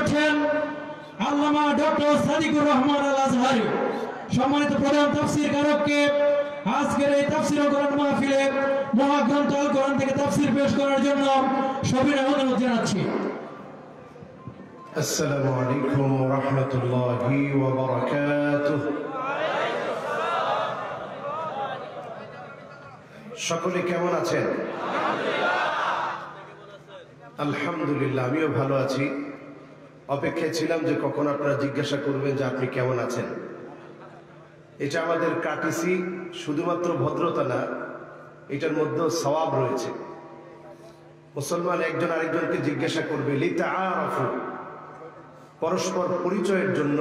করছেন আল্লামা ডক্টর সাদিকুর রহমান আল আজহারি। সম্মানিত প্রধান তাফসীর কারককে আজকের এই তাফসীর ও কোরআন মাহফিলে মহাগ্রন্থ আল কোরআন থেকে তাফসীর পেশ করার জন্য সবিনয় অনুরোধ জানাচ্ছি। আসসালামু আলাইকুম ওয়া রাহমাতুল্লাহি ওয়া বারাকাতুহু। সকলে কেমন আছেন? আলহামদুলিল্লাহ, আমিও ভালো আছি। অপেক্ষায় ছিলাম যে কখন আপনারা জিজ্ঞাসা করবেন যে আপনি কেমন আছেন। এটা আমাদের কাটিসি, শুধুমাত্র ভদ্রতা না, এটার মধ্যে সওয়াব রয়েছে। মুসলমান একজন আরেকজনকে জিজ্ঞাসা করবে লিতাআরাফু, পরস্পর পরিচয়ের জন্য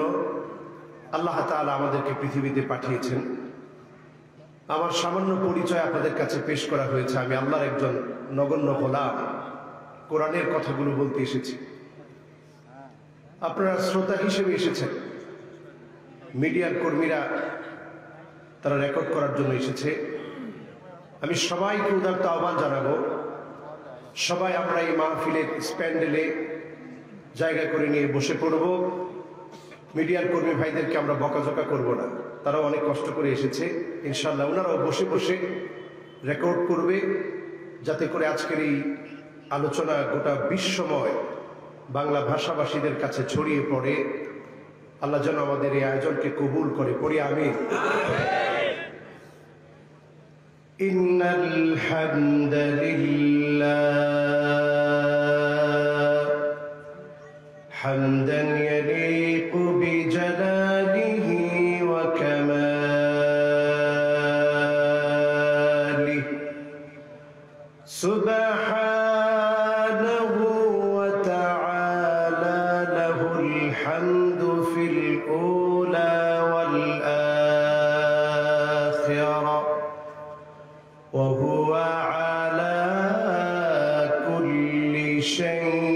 আল্লাহ তাআলা আমাদেরকে পৃথিবীতে পাঠিয়েছেন। আমার সামান্য পরিচয় আপনাদের কাছে পেশ করা হয়েছে। আমি আল্লাহর একজন নগণ্য গোলাম, কোরআনের কথাগুলো বলতে এসেছি। আপনারা শ্রোতা হিসেবে এসেছেন, মিডিয়ার কর্মীরা তারা রেকর্ড করার জন্য এসেছে। আমি সবাইকে উদারত আহ্বান জানাবো, সবাই আমরা এই মাহফিলের স্প্যান্ডেলে জায়গা করে নিয়ে বসে পড়ব। মিডিয়ার কর্মী ভাইদেরকে আমরা বকাঝকা করব না, তারাও অনেক কষ্ট করে এসেছে। ইনশাআল্লাহ ওনারাও বসে বসে রেকর্ড করবে, যাতে করে আজকের এই আলোচনা গোটা বিশ্বময় বাংলা ভাষাভাষীদের কাছে ছড়িয়ে পড়ে। আল্লাহ যেন আমাদের এই আয়োজনকে কবুল করে। পড়ি আমিন। ইন্নাল হামদালিল্লাহ হামদান ইয়ালিকু বিজালালিহি ওয়া কামালিহি সুবহানাহু ওয়া তাআলা লাহুল হামদু ফিল উলা ওয়াল আখিরা ওয়া হুয়া আলা কুল্লি শাইইন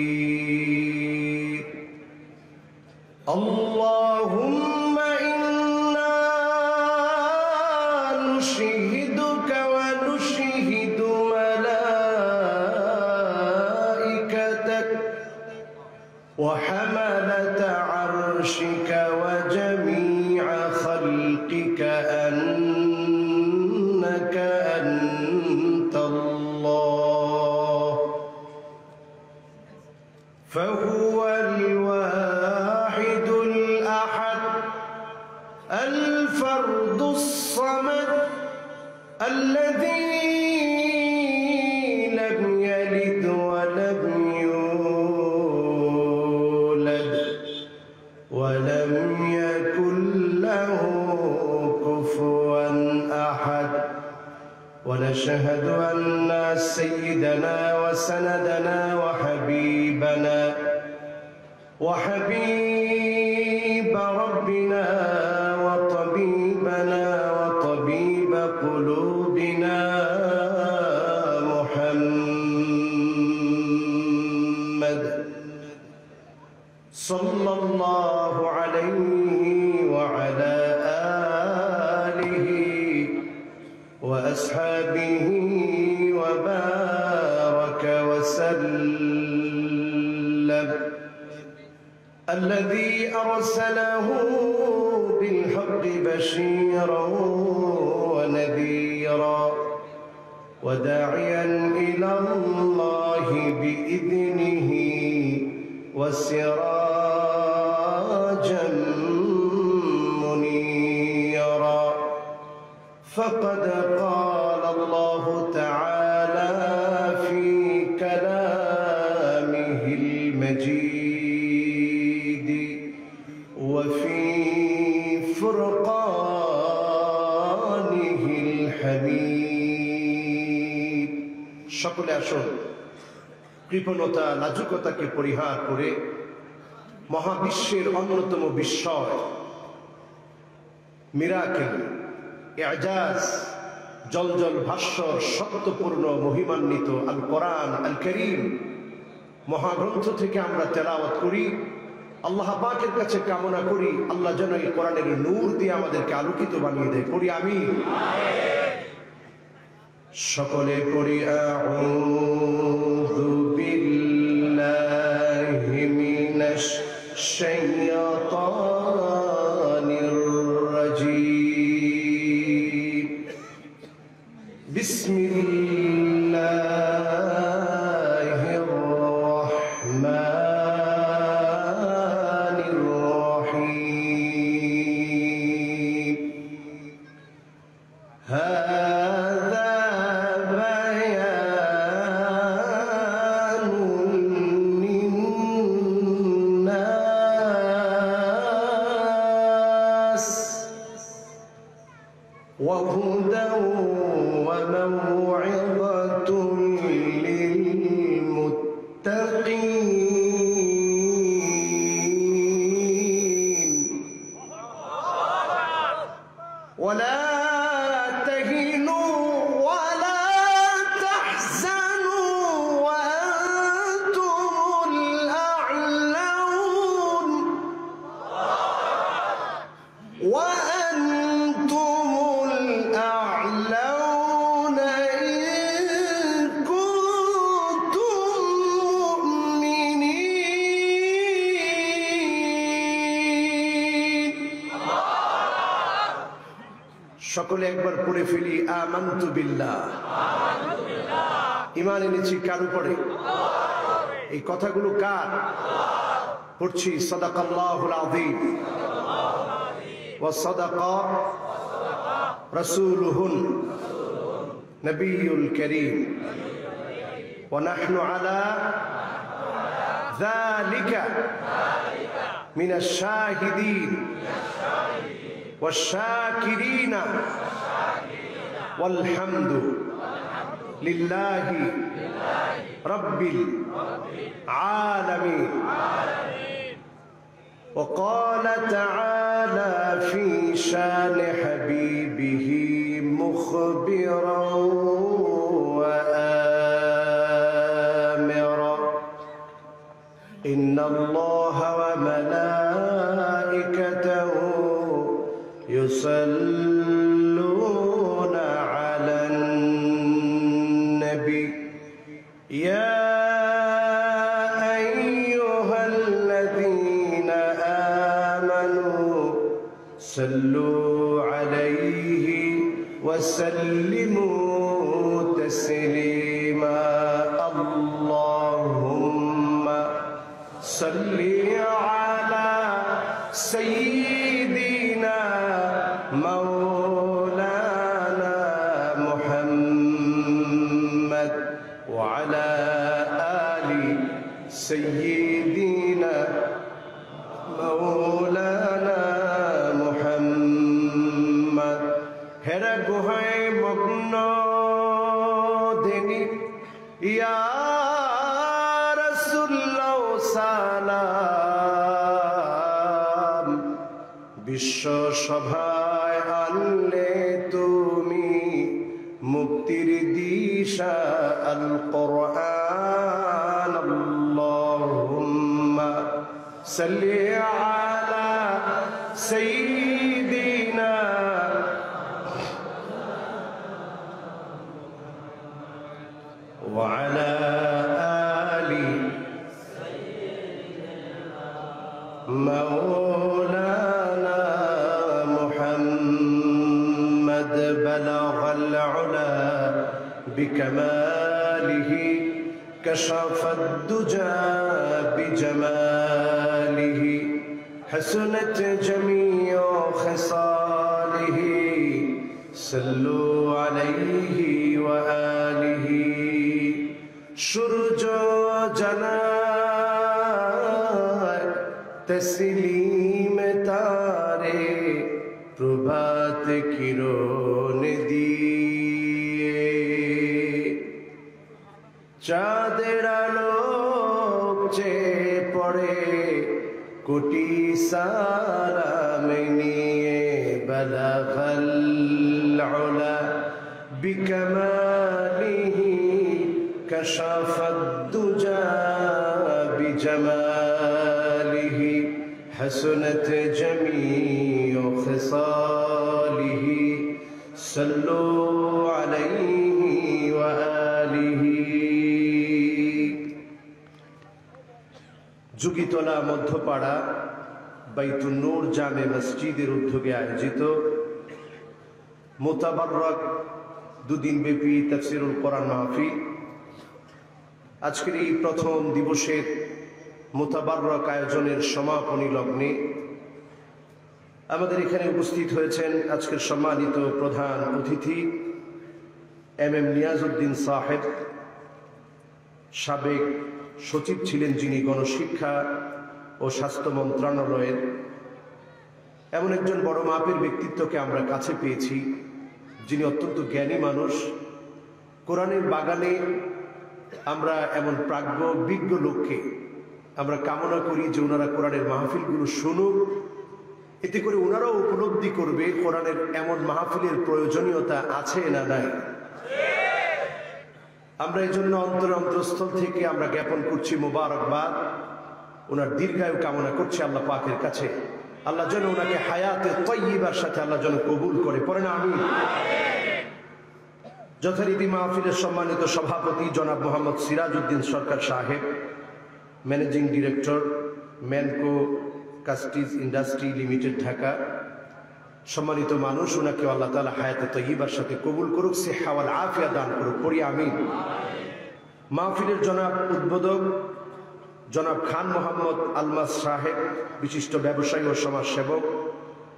قدير. اللهم إنا نشهدك ونشهد ملائكتك وحملة عرشك وجميع خلقك أنك أنت الله، فهو الواحد الأحد الفرد الصمد الذي لم يلد ولم يولد ولم يكن له كفوا أحد. ونشهد أن سيدنا وسندنا وحبيبنا وحبيب ربنا وطبيبنا وطبيب قلوبنا محمد صلى الله عليه وعلى آله وأصحابه وبارك وسلم، الذي أرسله بالحق بشيرا ونذيرا وداعيا إلى الله بإذنه وسراجا منيرا. فقد قال الله تعالى في كلامه المجيد وفي فرقانه الحميد. সকলে আসুন কৃপণতা লাজুকতাকে পরিহার করে মহাবিশ্বের অন্যতম বিস্ময়, মিরাকেল, ইজাজ, জলজল ভাস্বর, সত্যপূর্ণ মহিমান্বিত আল কোরআন আল করিম মহাগ্রন্থ থেকে আমরা তেলাওয়াত করি। আল্লাহ পাকের কাছে কামনা করি আল্লাহ যেন এই কোরআনের নূর দিয়ে আমাদেরকে আলোকিত বানিয়ে দেয়। পড়ি আমিন। সকলে পড়ি আউযু বিল্লাহি وهدى وموعظة للمتقين ولا تهنوا ولا تحزنوا وأنتم الأعلون وأنتم الأعلون إن كنتم مؤمنين সকলে একবার পড়ে ফেলি আমানতু বিল্লাহ ঈমান এনেছি কার উপরে এই কথাগুলো কার পড়ছি সাদাকাল্লাহুল আযীম ওয়া সাদাকা রাসূলুহুন নবিয়ুল কারীম ওয়া নাহনু আলা যালিকা মিনাশ শাহিদিন والشاكرين والحمد لله رب العالمين وقال تعالى في شان حبيبه مخبرا وآمرا إن الله وملائكته يصلون على النبي يا أيها الذين آمنوا صلوا عليه وسلموا تسليما اللهم صل على سيدنا مولانا محمد وعلى آل سيدنا مولانا محمد হেরা গুহায় মগ্ন দেনি ইয়া রাসূলুল্লাহ সালাম বিশ্ব সভায় আনলে তুমি মুক্তির দিশা আল কোরআন আল্লাহুম্মা সাল্লি আলা সাইয়্যিদিনা ওয়া আলা আলি مولانا محمد بلغ العلا بكماله كشف الدجى بجماله حسنت جميع خصاله صلوا عليه وآله সূর্য জানায় তসলিম তারে প্রভাত কিরণ দিয়ে চাঁদের আলো চেয়ে পড়ে কোটি সালাম নিয়ে বালাগাল উলা বিকামালিহি কাশাফাদ দুজা বিজামালিহি حسنت جميع خصاله صلوا عليه وآله যুগিতলা মধ্যপাড়া বাইতুন নূর জামে মসজিদের উদ্যোগে আয়োজিত মুতাবাররক দুদিন ব্যাপী তাফসীরুল কোরআন মাহফিল আজকের এই প্রথম দিবসের মুতাবাররক আয়োজনের সমাপনী লগ্নে আমাদের এখানে উপস্থিত হয়েছেন আজকের সম্মানিত প্রধান অতিথি এম নিয়াজউদ্দিন সাহেব, সাবেক সচিব ছিলেন যিনি গণশিক্ষা ও স্বাস্থ্য মন্ত্রণালয়ের। এমন একজন বড় মাপের ব্যক্তিত্বকে আমরা কাছে পেয়েছি। যিনি অত্যন্ত জ্ঞানী মানুষ। কোরআনের বাগানে আমরা এমন প্রাজ্ঞ বিজ্ঞ লোককে আমরা কামনা করি যে ওনারা কোরআনের মাহফিলগুলো শুনুক, এতে করে ওনারাও উপলব্ধি করবে কোরআনের এমন মাহফিলের প্রয়োজনীয়তা আছে না নাই। আমরা এই জন্য অন্তরস্থল থেকে আমরা জ্ঞাপন করছি মোবারকবাদ, ওনার দীর্ঘায়ু কামনা করছি আল্লাহ পাকের কাছে। আল্লাহ যেন ওনাকে হায়াতে তয়্যিবার সাথে আল্লাহ যেন কবুল করে, পড়ে না আমিন। যথারীতি মাহফিলের সম্মানিত সভাপতি জনাব মোহাম্মদ সিরাজউদ্দিন সরকার সাহেব, ম্যানেজিং ডিরেক্টর, ম্যানকো কাস্টিজ ইন্ডাস্ট্রি লিমিটেড, ঢাকা। সম্মানিত মানুষ, ওনাকে আল্লাহ তাআলা হায়াতে তয়্যিবার সাথে কবুল করুক, সিহ্হা ওয়াল আফিয়া দান করুক, পড়ি আমিন। মাহফিলের জনাব উদ্বোধক জনাব খান মোহাম্মদ আলমাস সাহেব, বিশিষ্ট ব্যবসায়ী ও সমাজসেবক,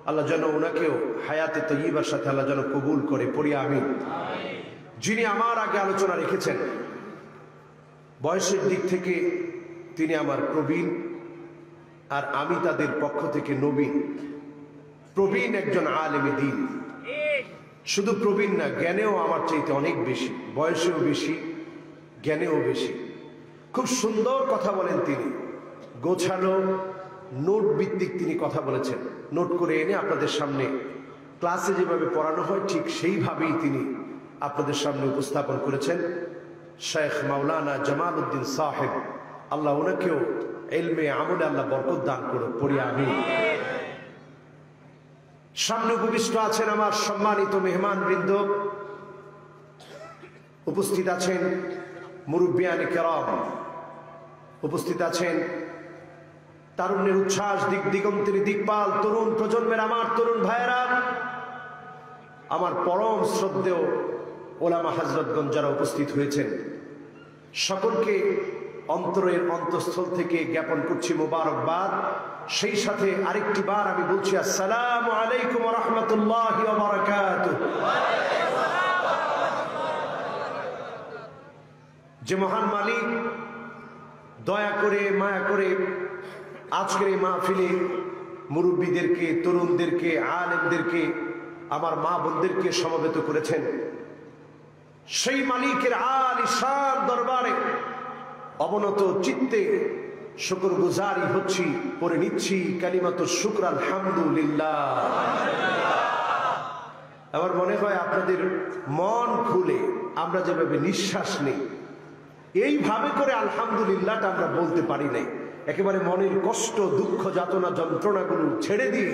আল্লাহ যেন ওনাকেও হায়াতে তয়্যিবার সাথে আল্লাহ যেন কবুল করে, পড়ি আমিন। যিনি আমার আগে আলোচনা রেখেছেন, বয়সের দিক থেকে তিনি আমার প্রবীণ, আর আমি তাদের পক্ষ থেকে নবীন। প্রবীণ একজন আলেমে দ্বীন, শুধু প্রবীণ না, জ্ঞানেও আমার চাইতে অনেক বেশি, বয়সেও বেশি, জ্ঞানেও বেশি। খুব সুন্দর কথা বলেন তিনি, গোছানো নোট ভিত্তিক তিনি কথা বলেছেন। নোট করে এনে আপনাদের সামনে ক্লাসে যেভাবে পড়ানো হয় ঠিক সেইভাবেই তিনি আপনাদের সামনে উপস্থাপন করেছেন। শেখ মাওলানা জামাল উদ্দিন সাহেব, আল্লাহ ওনাকেও ইলমে আমলে আল্লাহ বরকত দান করুক, পড়ি আমিন। সামনে উপবিষ্ট আছেন আমার সম্মানিত মেহমান বৃন্দ, উপস্থিত আছেন মুরব্বিয়ানে কেরাম, উপস্থিত আছেন তারুণ্যের উচ্ছ্বাস, দিক দিগন্তের দিকপাল তরুণ প্রজন্মের আমার তরুণ ভাইয়েরা, আমার পরম শ্রদ্ধেয় ওলামা হযরতগণ যারা উপস্থিত হয়েছেন, সকলকে অন্তরের অন্তঃস্থল থেকে জ্ঞাপন করছি মোবারকবাদ। সেই সাথে আরেকটি বার আমি বলছি আসসালামু আলাইকুম ওয়া রাহমাতুল্লাহি ওয়া বারাকাতুহু। যে মহান মালিক দয়া করে মায়া করে আজকের এই মাহফিলে মুরব্বীদেরকে, তরুণদেরকে, আলেমদেরকে, আমার মা বোনদেরকে সমবেত করেছেন, সেই মালিকের আলিশান দরবারে অবনত চিত্তে শুকরগুজারি হচ্ছি, পড়ে নিচ্ছি কালিমাতু শুকর আলহামদুলিল্লাহ। আমার মনে হয় আপনাদের মন খুলে আমরা যেভাবে নিঃশ্বাস নেই, এইভাবে করে আলহামদুলিল্লাহটা আমরা বলতে পারি নাই। একেবারে মনের কষ্ট, দুঃখ, যাতনা, যন্ত্রণাগুলো ছেড়ে দিয়ে,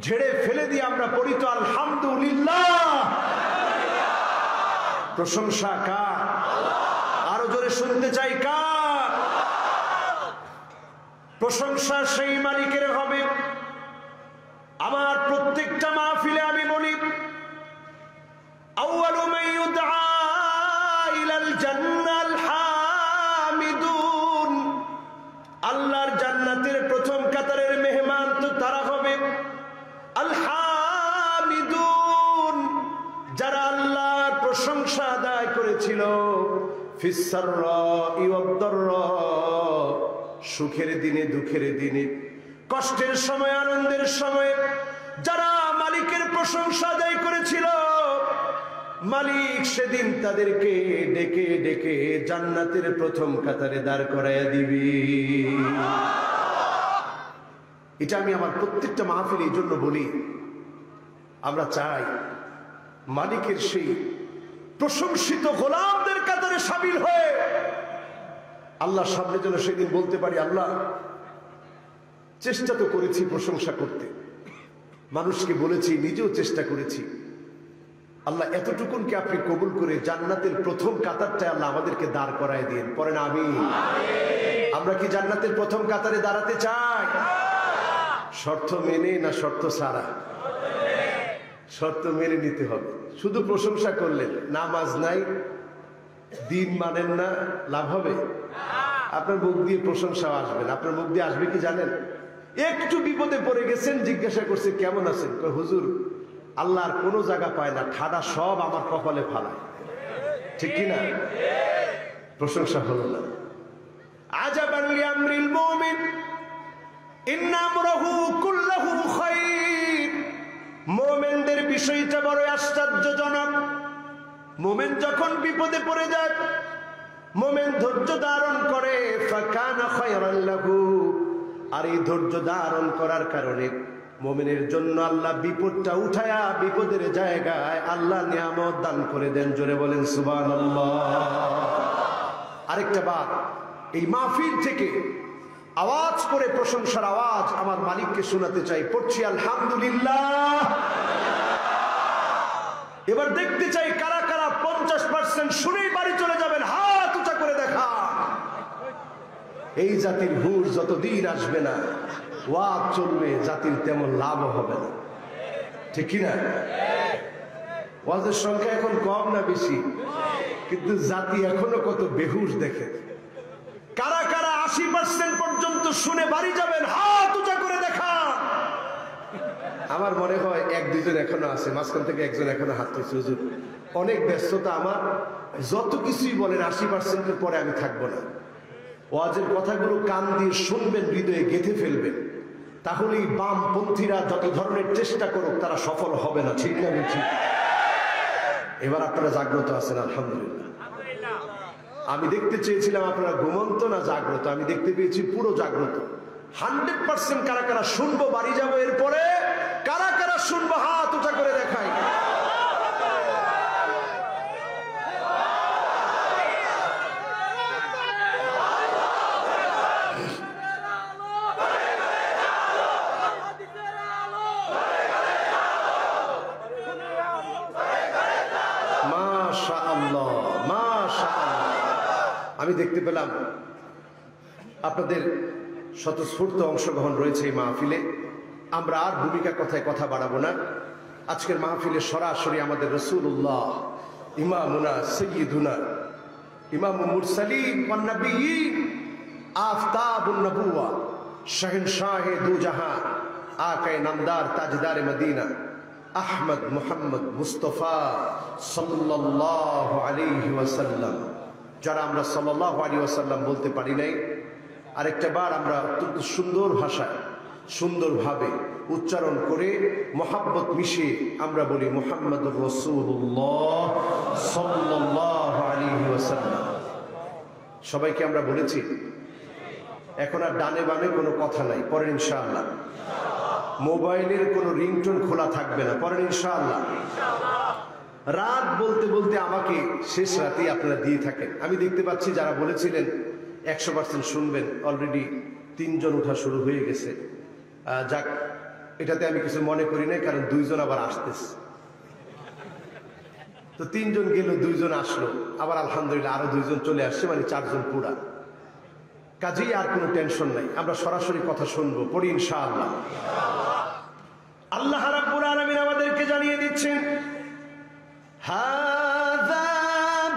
ঝেড়ে ফেলে দিয়ে আমরা পড়ি তো আলহামদুলিল্লাহ। প্রশংসা কার? আরো জোরে শুনতে চাই কার? প্রশংসা সেই মালিকের হবে। আমার প্রত্যেকটা মাহফিলে আমি বলি, আউয়ালু মান ইউদআ ইলাল জান্নাল হামিদুন, আল্লাহর জান্নাতের প্রথম কাতারের মেহমান তো তারা হবে আল হামিদুন, যারা আল্লাহর প্রশংসা আদায় করেছিল, ফিস সাররাই ওয়াদ দাররা, সুখের দিনে দুঃখের দিনে, কষ্টের সময় আনন্দের সময় যারা মালিকের প্রশংসা আদায় করেছিল, মালিক সেদিন তাদেরকে ডেকে ডেকে জান্নাতের প্রথম কাতারে দাঁড় করাইয়া দিবি। এটা আমি আমার প্রত্যেকটা মাহফিলে এই জন্য বলি, আমরা চাই মালিকের সেই প্রশংসিত গোলামদের কাতারে শামিল হয়ে আল্লাহর সামনে যেন সেদিন বলতে পারি, আল্লাহ চেষ্টা তো করেছি প্রশংসা করতে, মানুষকে বলেছি, নিজেও চেষ্টা করেছি, আল্লাহ এতটুকুনকে আপনি কবুল করে জান্নাতের প্রথম কাতারটায় আল্লাহ আমাদেরকে দাঁড় করায় দিন, পরে না আমি। আমরা কি জান্নাতের প্রথম কাতারে দাঁড়াতে চাই? শর্ত মেনে না শর্ত ছাড়া? শর্ত মেনে নিতে হবে। শুধু প্রশংসা করলেন, নামাজ নাই, দিন মানেন না, লাভ হবে? আপনার মুখ দিয়ে প্রশংসা আসবে না। আপনার মুখ দিয়ে আসবে কি জানেন? একটু বিপদে পড়ে গেছেন, জিজ্ঞাসা করছে কেমন আছেন, কয় হুজুর আল্লাহর কোনো জায়গা পায় না, ঠাডা সব আমার কপালে ফালায়। ঠিক কিনা? প্রশংসা হলো না। আজাবান লিআমরিল মুমিন ইন্না আমরাহু কুল্লুহু খায়র, মুমিনদের বিষয়টা বড় আশ্চর্যজনক। মুমিন যখন বিপদে পড়ে যায়, মুমিন ধৈর্য ধারণ করে, ফাকানা খায়রান লাহু, আর এই ধৈর্য ধারণ করার কারণে মুমিনের জন্য আল্লাহ বিপদটা উঠায়া বিপদের জায়গায় আল্লাহ নিয়ামত দান করে দেন। জোরে বলেন সুবহানাল্লাহ। আরেকটা বার এই মাহফিল থেকে আওয়াজ করে প্রশংসার আওয়াজ আমার মালিককে শোনাতে চাই। পড়ছি আলহামদুলিল্লাহ। এবার দেখতে চাই কারা কারা 50% শুনেই বাড়ি চলে যাবেন, হাত উঁচা করে দেখা। এই জাতির হুর যতদিন আসবে না, ওয়াজ চলবে, জাতির তেমন লাভ হবে না, ঠিক কিনা? ওয়াজের সংখ্যা এখন কম না বেশি, কিন্তু জাতি এখনো কত বেহুশ দেখে। কারা কারা 80% পর্যন্ত শুনে বাড়ি যাবেন, হাত উঁচা করে দেখা। আমার মনে হয় 1-2 জন এখনো আছে, মাঝখান থেকে একজন এখনো হাত তুলছে। হুজুর অনেক ব্যস্ততা আমার, যত কিছুই বলেন 80%-এর পরে আমি থাকবো না। ওয়াজের কথাগুলো কান দিয়ে শুনবেন, হৃদয়ে গেঁথে ফেলবেন, তাহলে এই বামপন্থীরা যত ধরনের চেষ্টা করুক তারা সফল হবে না, ঠিক না? ঠিক। এবার আপনারা জাগ্রত আছেন আলহামদুলিল্লাহ। আমি দেখতে চেয়েছিলাম আপনারা ঘুমন্ত না জাগ্রত, আমি দেখতে পেয়েছি পুরো জাগ্রত। 100% কারা কারা শুনবো বাড়ি যাবো, এরপরে কারা কারা শুনবো হাত উঁচা করে দেখাই। মাশাআল্লাহ, মাশাআল্লাহ। আমি দেখতে পেলাম আপনাদের স্বতঃস্ফূর্ত অংশগ্রহণ রয়েছে এই মাহফিলে। আমরা আর ভূমিকা কথায় কথা বাড়াবো না। আজকের মাহফিলে সরাসরি আমাদের রাসূলুল্লাহ, ইমামুনা সাইয়্যিদুনা ইমামুল মুরসালিন ওয়ান নবিয়্যিন, আফতাবুন নবুওয়া, শাহেনশাহে দু জাহান, আকায়ে নামদার, তাজদারে মদিনা, আহমদ মুহাম্মদ মুস্তাফা সাল্লাল্লাহু আলাইহি ওয়াসাল্লাম। যারা আমরা সাল্লাল্লাহু আলাইহি ওয়াসাল্লাম বলতে পারি নাই, আরেকটা বার আমরা অত্যন্ত সুন্দর ভাষায় সুন্দরভাবে উচ্চারণ করে মহাব্বত মিশিয়ে আমরা বলি মুহাম্মাদুর রাসূলুল্লাহ সাল্লাল্লাহু আলাইহি ওয়াসাল্লাম। সবাইকে আমরা বলেছি। এখন আর ডানে বামে কোনো কথা নাই, পরে ইনশাআল্লাহ। মোবাইলের কোনো রিংটোন খোলা থাকবে না, পরে ইনশাআল্লাহ। রাত বলতে বলতে আমাকে শেষ রাতেই আপনারা দিয়ে থাকেন। আমি দেখতে পাচ্ছি যারা বলেছিলেন 100% শুনবেন, অলরেডি 3 জন উঠা শুরু হয়ে গেছে। যাক, এটাতে আমি কিছু মনে করি না, কারণ 2 জন আবার আসতেছে। তো 3 জন গেল, 2 জন আসলো, আবার আলহামদুলিল্লাহ আরো 2 জন চলে আসছে, মানে 4 জন পুরা। কাজেই আর কোনো টেনশন নাই, আমরা সরাসরি কথা শুনবো, পড়ি ইনশাআল্লাহ। আল্লাহ রাব্বুল আলামিন আমাদেরকে জানিয়ে দিচ্ছেন, হাযা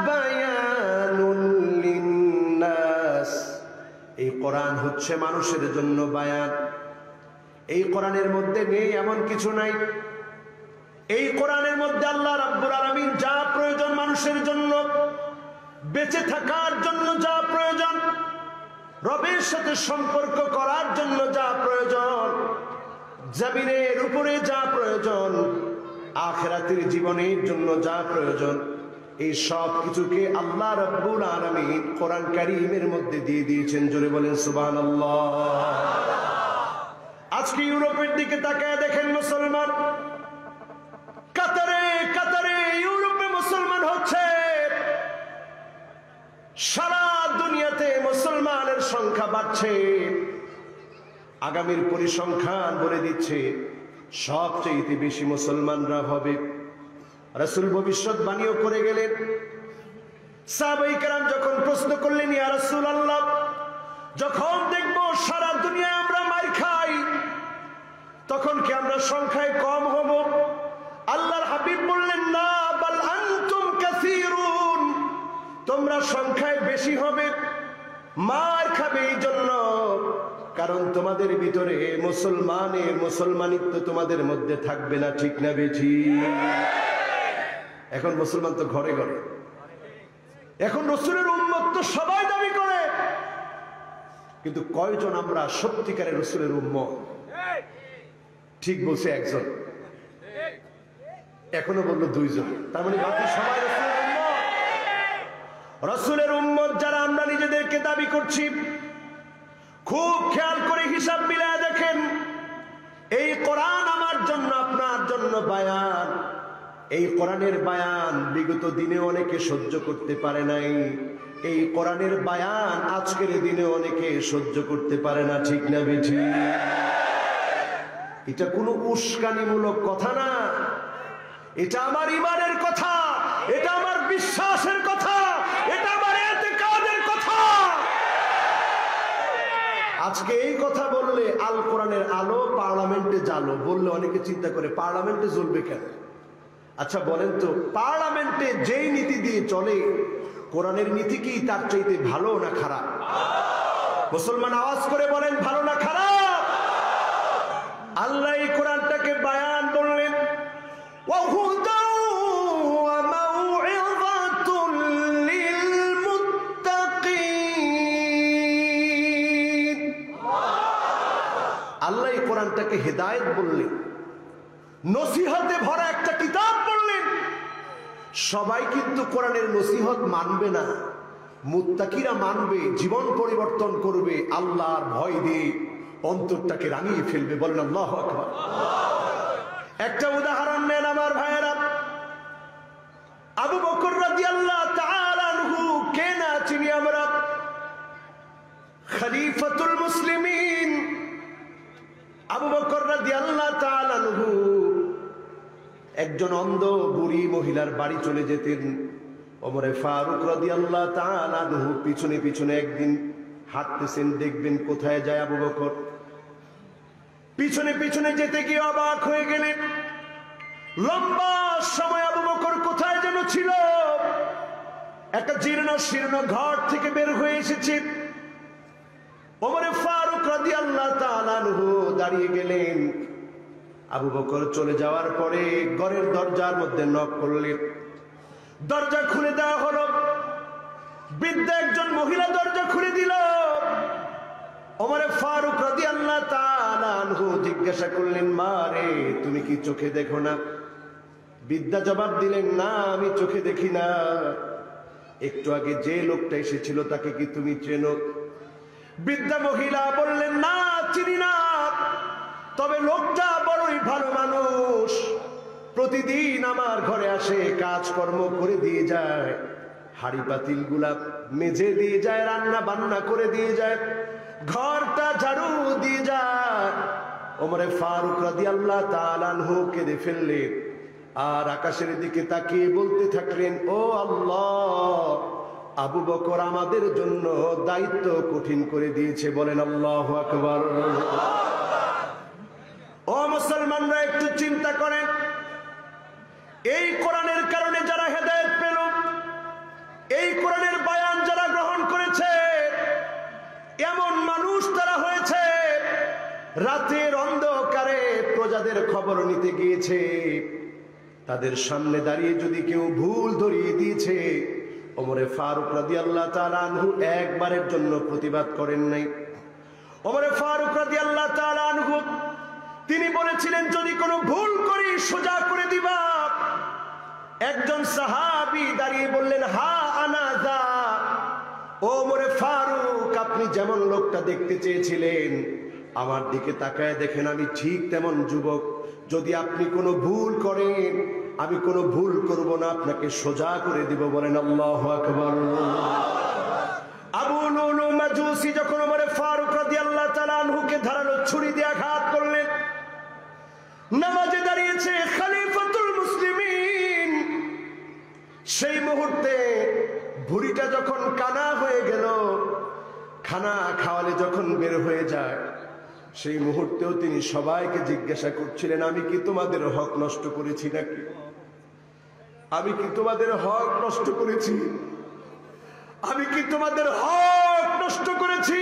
বায়ানুল লিন্নাস, এই কোরআন হচ্ছে মানুষের জন্য বায়ান। এই কোরআনের মধ্যে নেই এমন কিছু নাই। এই কোরআনের মধ্যে আল্লাহ রাব্বুল আলামিন যা প্রয়োজন মানুষের জন্য, বেঁচে থাকার জন্য যা প্রয়োজন, রবের সাথে সম্পর্ক করার জন্য যা প্রয়োজন, জমিনের উপরে যা প্রয়োজন, আখিরাতের জীবনের জন্য যা প্রয়োজন, এই সব কিছুকে আল্লাহ রাব্বুল আলামিন কোরআন কারীমের মধ্যে দিয়ে দিয়েছেন। জোরে বলেন সুবহানাল্লাহ। আজকে ইউরোপের দিকে তাকায় দেখেন, মুসলমান কাতারে কাতারে ইউরোপে মুসলমান হচ্ছে। সারা দুনিয়াতে মুসলমানের সংখ্যা বাড়ছে। আগামীর পরিসংখ্যান বলে দিচ্ছে সবচেয়ে বেশি মুসলমানরা হবে। রাসূল ভবিষ্যৎবাণীও করে গেলেন। সাহাবায়ে কেরাম যখন প্রশ্ন করলেন, ইয়া রাসূলুল্লাহ, যখন দেখব সারা দুনিয়ায় আমরা মার খাই, তখন কি আমরা সংখ্যায় কম হব? আল্লাহর হাবিব বললেন, না, বাল আনতুম কাসীরুন, তোমরা সংখ্যায় বেশি হবে। মার খাবে এই জন্য কারণ তোমাদের ভিতরে মুসলমানিত্ব তোমাদের মধ্যে থাকবে না, ঠিক না বেঠি? এখন মুসলমান তো ঘরে ঘরে, এখন রাসূলের উম্মত তো সবাই দাবি করে, কিন্তু কয়জন আমরা সত্যিকারের রাসূলের উম্মত? ঠিক বলছে একজন, এখনো বললো 2 জন, তার মানে বাকি সবাই রাসূলের উম্মত যারা আমরা নিজেদেরকে দাবি করছি। খুব খেয়াল করে হিসাব মিলায় দেখেন, এই কোরআন আমার জন্য আপনার জন্য বায়ান, এই কোরআনের বায়ান বিগত দিনে অনেকে সহ্য করতে পারে নাই, এই কোরআনের বায়ান আজকের দিনে অনেকে সহ্য করতে পারে না, ঠিক না বেঠি? এটা কোনো উস্কানিমূলক কথা না, এটা আমার ঈমানের কথা, এটা আমার বিশ্বাসের কথা, এটা আমার ইতিকাদের কথা। আজকে এই কথা বললে আল কোরআনের আলো পার্লামেন্টে জ্বালো বললে অনেকে চিন্তা করে পার্লামেন্টে জ্বলবে কেন? আচ্ছা বলেন তো, পার্লামেন্টে যেই নীতি দিয়ে চলে কোরআনের নীতি কি তার চাইতে ভালো না খারাপ? মুসলমান আওয়াজ করে বলেন ভালো না খারাপ? আল্লাহ এই কোরআনটাকে বায়ান বললেন, ওয়াহুদাউ ওয়া মাউইযাতুল লিলমুত্তাকিন। আল্লাহ এই কোরআনটাকে হেদায়েত বললেন, নসিহতে ভরা একটা কিতাব বললেন। সবাই কিন্তু কোরআনের নসিহত মানবে না, মুত্তাকিরা মানবে, জীবন পরিবর্তন করবে, আল্লাহর ভয় দিয়ে অন্তরটাকে রাঙিয়ে ফেলবে। বলেন আল্লাহু আকবার। একটা উদাহরণ নেন আমার ভাইয়েরা, আবু বকর রাদিয়াল্লাহু তাআলা আনহু কে না চিনি আমরা, খলিফাতুল মুসলিমিন আবু বকর রাদিয়াল্লাহু তাআলা আনহু একজন অন্ধ বুড়ি মহিলার বাড়ি চলে যেতেন। ওমরে ফারুক রাদিয়াল্লাহু তাআলা আনহু পিছনে পিছনে একদিন হাঁটতেছেন, দেখবেন কোথায় যায় আবু বকর। পিছনে পিছনে যেতে গিয়ে অবাক হয়ে গেলেন, লম্বা সময় আবু বকর কোথায় যেন ছিল, একটা জীর্ণ শীর্ণ ঘর থেকে বের হয়ে এসেছে। ওমরে ফারুক রাদিয়াল্লাহু তাআলা আনহু দাঁড়িয়ে গেলেন। আবু বকর চলে যাওয়ার পরে ঘরের দরজার মধ্যে নক করলেন, দরজা খুলে দেওয়া হলো। বৃদ্ধ একজন মহিলা দরজা খুলে দিল। ওমরে ফারুক রাদিয়াল্লাহু তাআলা আনহু জিজ্ঞাসা করলেন, মা রে, তুমি কি চোখে দেখো না? বৃদ্ধা জবাব দিলেন, না, আমি চোখে দেখি না। একটু আগে যে লোকটা এসেছিল তাকে কি তুমি চেনো? বৃদ্ধা মহিলা বললেন, না, চিনি না, তবে লোকটা বড়ই ভালো মানুষ, প্রতিদিন আমার ঘরে আসে, কাজকর্ম করে দিয়ে যায়, হাড়ি পাতিল গুলা মেজে দিয়ে যায়, রান্না বান্না করে দিয়ে যায়, ঘরটা ঝাড়ু দিয়ে যায়। ওমরে ফারুক রাদিয়াল্লাহু তাআলা আনহু কেঁদে ফেললেন আর আকাশের দিকে তাকিয়ে বলতে থাকলেন, ও আল্লাহ, আবু বকর আমাদের জন্য দায়িত্ব কঠিন করে দিয়েছে। বলেন আল্লাহু আকবার। ও মুসলমানরা, একটু চিন্তা করেন, এই কোরআনের কারণে যারা হেদায়েত পেল, এই কোরআনের বায়ান যারা গ্রহণ করেছে, এমন মানুষ তারা হয়েছে রাতের অন্ধকারে প্রজাদের খবর নিতে গিয়েছে, তাদের সামনে দাঁড়িয়ে যদি কেউ ভুল ধরিয়ে দিয়েছে, ওমরে ফারুক রাদিয়াল্লাহু তাআলা আনহু একবারের জন্য প্রতিবাদ করেন নাই। ওমরে ফারুক রাদিয়াল্লাহু তাআলা আনহু তিনি বলেছিলেন, যদি কোনো ভুল করি সোজা করে দিবা। একজন সাহাবী দাঁড়িয়ে বললেন, হা আনা যা। ওমরে ফারুক, আপনি যেমন লোকটা দেখতে চেয়েছিলেন, আমার দিকে তাকায় দেখেন আমি ঠিক তেমন যুবক। যদি আপনি কোনো ভুল করেন, আমি কোনো ভুল করব না, আপনাকে সোজা করে দিব। বলেন আল্লাহু আকবার। আবু লুলু মাজুসি যখন ওমরে ফারুক রাদিয়াল্লাহু তাআলা আনহুকে ধারালো ছুরি দিয়ে আঘাত করলেন, নামাজে দাঁড়িয়েছে খলিফাতুল মুসলিমিন, সেই মুহূর্তে ভুঁড়িটা যখন কানা হয়ে গেল, খানা খাওয়ালে যখন বের হয়ে যায়, সেই মুহূর্তেও তিনি সবাইকে জিজ্ঞাসা করছিলেন, আমি কি তোমাদের হক নষ্ট করেছি নাকি? আমি কি তোমাদের হক নষ্ট করেছি? আমি কি তোমাদের হক নষ্ট করেছি?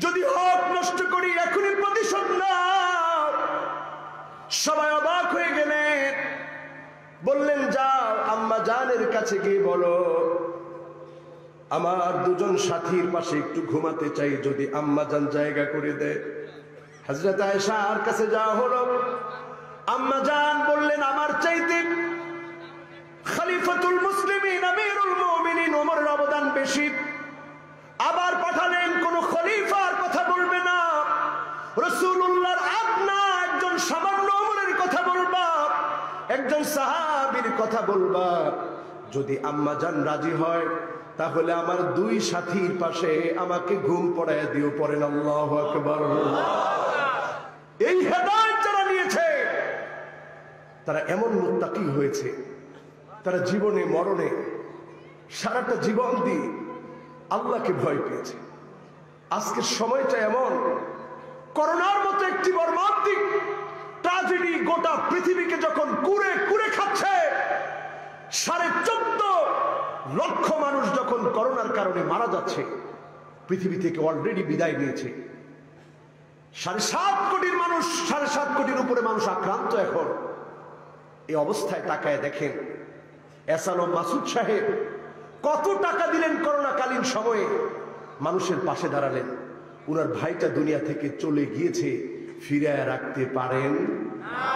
যদি হক নষ্ট করি এখনই প্রতিশোধ নাও। সবাই অবাক হয়ে গেলেন, বললেন, যাও আম্মা জানের কাছে গিয়ে বলো আমার দুজন সাথীর পাশে একটু ঘুমাতে চাই, যদি আম্মা জান জায়গা করে দেয়। হযরত আয়েশার কাছে যাওয়া হলো। আম্মা জান বললেন আমার চাইতে খলিফাতুল মুসলিমিন আমিরুল মুমিনিন ওমরের অবদান বেশি। আবার পাঠালেন কোন খলিফার কথা বলবে না, রাসূলুল্লাহর আপনা একজন সামান্য ওমরের কথা বলবা, একজন সাহাবীর কথা বলবা। যদি আম্মা জান রাজি হয় তাহলে আমার দুই সাথীর পাশে আমাকে ঘুম পড়ায় দিও, পড়েন আল্লাহু আকবার। এই হেদায়েত যারা নিয়েছে তারা এমন মুত্তাকি হয়েছে, তারা জীবনে মরণে সারাটা জীবন দিয়ে আল্লাহকে ভয় পেয়েছে। আজকের সময়টা এমন, করোনার মতো একটি মর্মান্তিক ট্র্যাজেডি গোটা পৃথিবীকে যখন কুরে কুরে খাচ্ছে, 14.5 লক্ষ মানুষ যখন করোনার কারণে মারা যাচ্ছে, পৃথিবী থেকে অলরেডি বিদায় নিয়েছে 7.5 কোটির মানুষ, 7.5 কোটির উপরে মানুষ আক্রান্ত। এখন এই অবস্থায় তাকায় দেখেন এসালম মাসুদ সাহেব কত টাকা দিলেন করোনাকালীন সময়ে, মানুষের পাশে দাঁড়ালেন। উনার ভাইটা দুনিয়া থেকে চলে গিয়েছে, ফিরায় রাখতে পারেন না।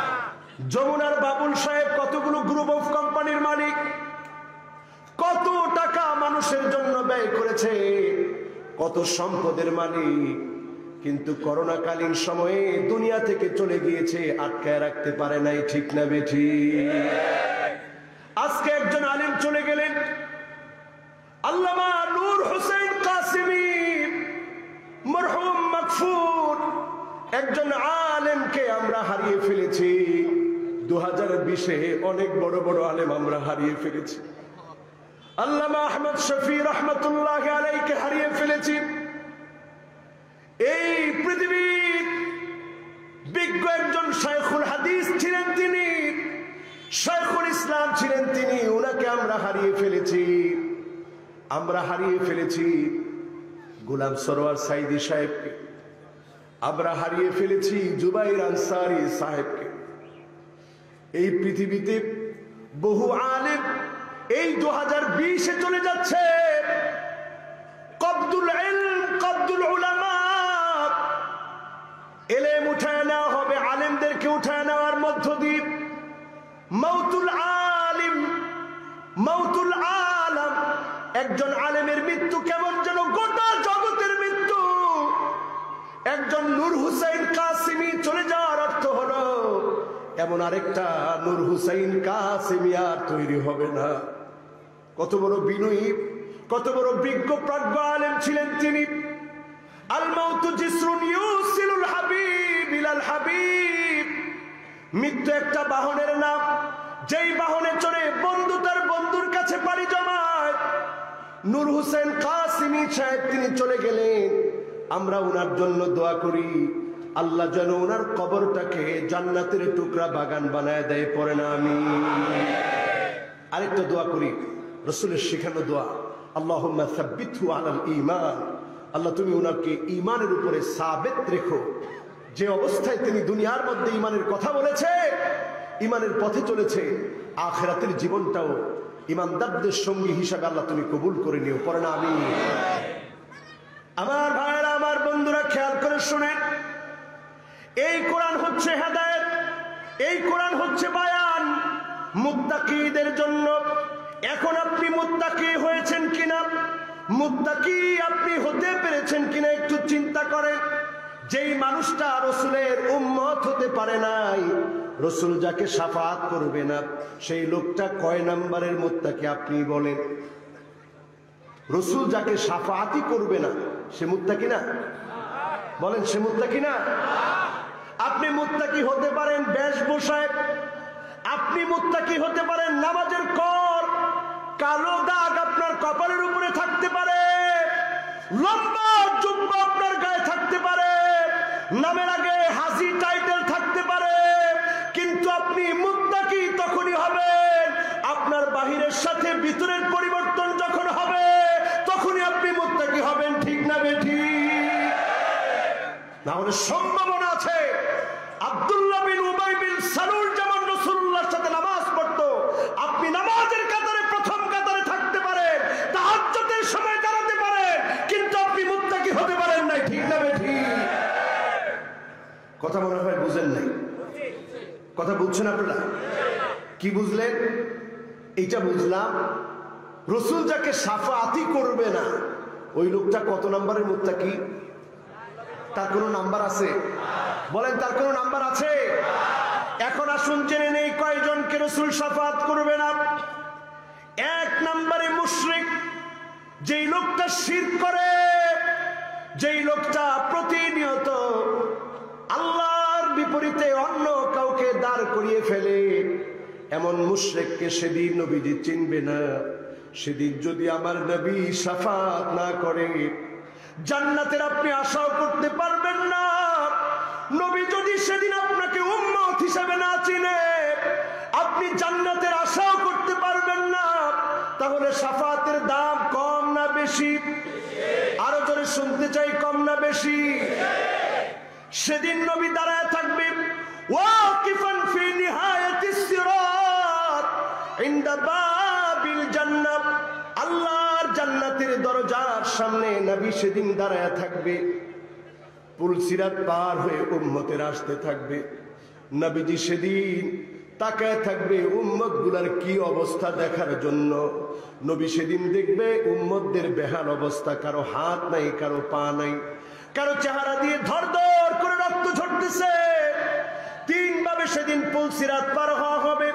যমুনার বাবুল সাহেব কতগুলো গ্রুপ অফ কোম্পানির মালিক, কত টাকা মানুষের জন্য ব্যয় করেছে, কত সম্পদের মালিক, কিন্তু করোনাকালীন সময়ে দুনিয়া থেকে চলে গিয়েছে, আটকায় রাখতে পারে নাই। ঠিক না বেঠি? আজকে একজন আলেম চলে গেলেন, আল্লামা নূর হোসেন কাসেমী মরহুম মাগফুর, একজন আলেমকে আমরা হারিয়ে ফেলেছি। 2020-এ অনেক বড় বড় আলেম আমরা হারিয়ে ফেলেছি। আল্লামা আহমদ শফি রহমতুল্লাহ আলাইহিকে হারিয়ে ফেলেছি। এই পৃথিবীর বিজ্ঞ একজন শাইখুল হাদিস ছিলেন তিনি, শাইখুল ইসলাম ছিলেন তিনি, ওনাকে আমরা হারিয়ে ফেলেছি। আমরা হারিয়ে ফেলেছি গোলাম সরওয়ার সাইদি সাহেবকে, আমরা হারিয়ে ফেলেছি জুবাইর আনসারী সাহেবকে। এই পৃথিবীতে বহু আলেম এই 2020-এ চলে যাচ্ছে। কবদুল ইলম, কবদুল উলামা, ইলম উঠায় নেওয়া হবে, আলেমদেরকে উঠায় নেওয়ার মধ্য দিয়ে মাউতুল আলিম, মাউতুল আলাম। একজন আলেমের মৃত্যু কেমন যেন গোটা জগতের মৃত্যু। একজন নূর হুসাইন কাসেমী চলে যাওয়ার অর্থ হলো এমন আরেকটা নূর হুসাইন কাসেমী আর তৈরি হবে না। কত বড় বিনয়ী, কত বড় বিজ্ঞ প্রাজ্ঞ আলেম ছিলেন তিনি। আল মাউতু জিসরুন ইউসিলুল হাবিব ইলাল হাবিব। মৃত্যু একটা বাহনের নাম, যেই বাহনে চড়ে বন্ধু তার বন্ধুর কাছে পাড়ি জমায়। নূর হুসেন কাসেমী সাহেব তিনি চলে গেলেন, আমরা ওনার জন্য দোয়া করি আল্লাহ যেন ওনার কবরটাকে জান্নাতের টুকরা বাগান বানায় দেয়, পড়ে না আমি। আরেকটা দোয়া করি, রাসূলের শেখানো দোয়া, আল্লাহুম্মা সাব্বিতহু আলাল ঈমান। আল্লাহ তুমি ওনাকে ঈমানের উপরে সাবিত রেখো। যে অবস্থায় তিনি দুনিয়ার মধ্যে ঈমানের কথা বলেছে, ঈমানের পথে চলেছে, আখিরাতের জীবনটাও ঈমানদারদের সঙ্গী হিসাবে আল্লাহ তুমি কবুল করে নিও, পড়ে না আমি। আমার ভাইরা, আমার বন্ধুরা, খেয়াল করে শুনেন, এই কোরআন হচ্ছে হেদায়েত, এই কোরআন হচ্ছে বায়ান মুত্তাকিদের জন্য। এখন আপনি মুত্তাকি হয়েছেন কিনা, মুত্তাকি আপনি হতে পেরেছেন কিনা একটু চিন্তা করেন। যেই মানুষটা রসুলের উম্মত হতে পারে নাই, রসুল যাকে শাফাআত করবে না, সেই লোকটা কয় নাম্বারের মুত্তাকি আপনি বলেন? রসুল যাকে শাফাআতই করবে না সে মুত্তাকি না? বলেন, সে মুত্তাকি না? আপনি মুত্তাকি হতে পারেন বেশভূষায়, আপনি মুত্তাকি হতে পারেন নামাজের কর, কালো দাগ আপনার কপালের উপরে থাকতে পারে, লম্বা জুব্বা আপনার গায়ে থাকতে পারে, নামের আগে হাসি টাইটেল থাকতে পারে, কিন্তু আপনি মুত্তাকি তখনই হবেন আপনার বাহিরের সাথে ভিতরের পরিবর্তন যখন হবে, তখনই আপনি মুত্তাকি হবেন। ঠিক না বেঠি? না হলে সম্ভাবনা আছে আব্দুল্লাহ বিন উবাই বিন সালুল যেমন রাসূলুল্লাহর সাথে নামাজ পড়তো, আপনি নামাজের কাতারে প্রথম কাতারে থাকতে পারেন, তাহাজ্জুদের সময় দাঁড়াতে পারেন, কিন্তু আপনি মুত্তাকি হতে পারেন না। ঠিক না বেঠি? কথা মনে হয় বুঝেন নাই। কথা বুঝছেন আপনারা? কি বুঝলেন? এইটা বুঝলাম, রসুল যাকে শাফাআতি করবে না ওই লোকটা কত নম্বরের মুত্তাকি? তার কোনো নাম্বার আছে? বলেন, তার কোনো নাম্বার আছে? এখন আসুন জেনে নেই কয়জনকে রসুল শাফাআত করবে না। এক নম্বরে মুশরিক, যেই লোকটা শিরক করে, যেই লোকটা প্রতিনিয়ত আল্লাহর বিপরীতে অন্য কাউকে দাঁড় করিয়ে ফেলে, এমন মুশরিককে সেদিন নবীজি চিনবে না। সেদিন যদি আমার নবী শাফাআত না করে জান্নাতের আপনি আশাও করতে পারবেন না। নবী যদি সেদিন আপনাকে উম্মত হিসেবে না চিনে আপনি জান্নাতের আশাও করতে পারবেন না। তাহলে শাফাআতের দাম কম না বেশি? আরো জোরে শুনতে চাই, কম না বেশি? সেদিন নবী দাঁড়ায় থাকবে ওয়াকিফান ফি নিহায়াতিস সিরাত ইনদা বাবিল জান্নাত। আল্লাহর জান্নাতের দরজার সামনে নবী সেদিন দাঁড়ায় থাকবে। পুলসিরাত পার হয়ে উম্মতের আসতে থাকবে। নবীজি সেদিন তাকায় থাকবে উম্মত গুলার কি অবস্থা দেখার জন্য। নবী সেদিন দেখবে উম্মতদের বেহাল অবস্থা, কারো হাত নাই, কারো পা নাই, কারো চেহারা দিয়ে ধরধর করে রক্ত ঝরতেছে। তিন ভাবে সেদিন পুলসিরাত পার হওয়া হবে।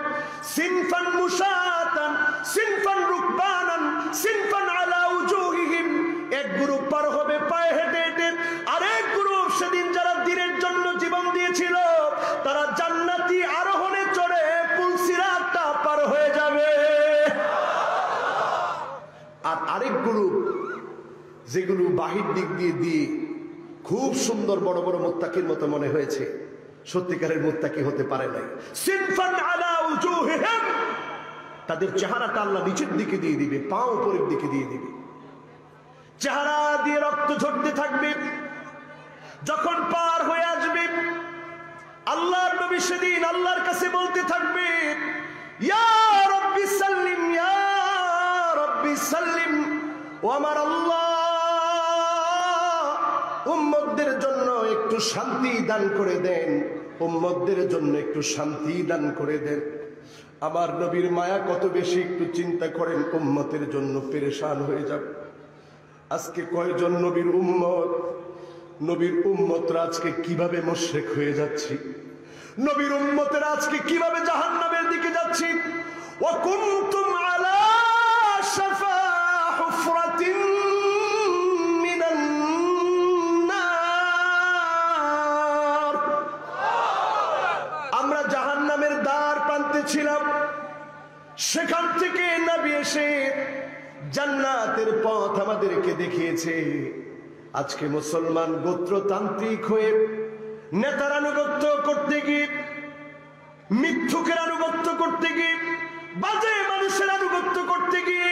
সিনফান মুশাতান, সিনফান রুকবানান, সিনফান আলা উজুহিহিম। এক গ্রুপ পার হবে পায়ে হেঁটে হেঁটে, আরেক গ্রুপ সেদিন যারা দ্বীনের জন্য জীবন দিয়েছিল তারা জান্নাতি আরোহণে চড়ে পুলসিরাতটা পার হয়ে যাবে। আর আরেক গ্রুপ, যেগুলো বাহির দিক দিয়ে খুব সুন্দর বড় বড় মুত্তাকির মতো মনে হয়েছে, সত্যিকারের মুত্তাকি হতে পারে নাই। সিনফান আলা উজুহিহিম, তাদের চেহারাটা আল্লাহ নিচের দিকে দিয়ে দিবে, পা উপরের দিকে দিয়ে দিবে, চেহারা দিয়ে রক্ত ঝরতে থাকবে। যখন পার হয়ে আসবে আল্লাহর নবী সেদিন আল্লাহর কাছে বলতে থাকবে, ইয়া রাব্বি সাল্লিম, ইয়া রাব্বি সাল্লিম। ও আমার আল্লাহ, উম্মতদের জন্য একটু শান্তি দান করে দেন, উম্মতদের জন্য একটু শান্তি দান করে দেন। আমার নবীর মায়া কত বেশি, একটু চিন্তা করেন, উম্মতের জন্য পেরেশান হয়ে যাবে। আজকে কয়জন নবীর উম্মত, নবীর উম্মতরা আজকে কিভাবে মুশরিক হয়ে যাচ্ছি, নবীর উম্মতেরা আজকে কিভাবে জাহান্নামের দিকে যাচ্ছি। ওয়া কুনতুম আলা শাফা হুফরাতিন মিনান নার। আমরা জাহান্নামের দ্বার প্রান্তে ছিলাম, সেখান থেকে নবী এসে জান্নাতের পথ আমাদেরকে দেখিয়েছে। আজকে মুসলমান গোত্রতান্ত্রিক হয়ে নেতার আনুগত্য করতে গিয়ে, মিথ্যুকের আনুগত্য করতে গিয়ে, বাজে মানুষের আনুগত্য করতে গিয়ে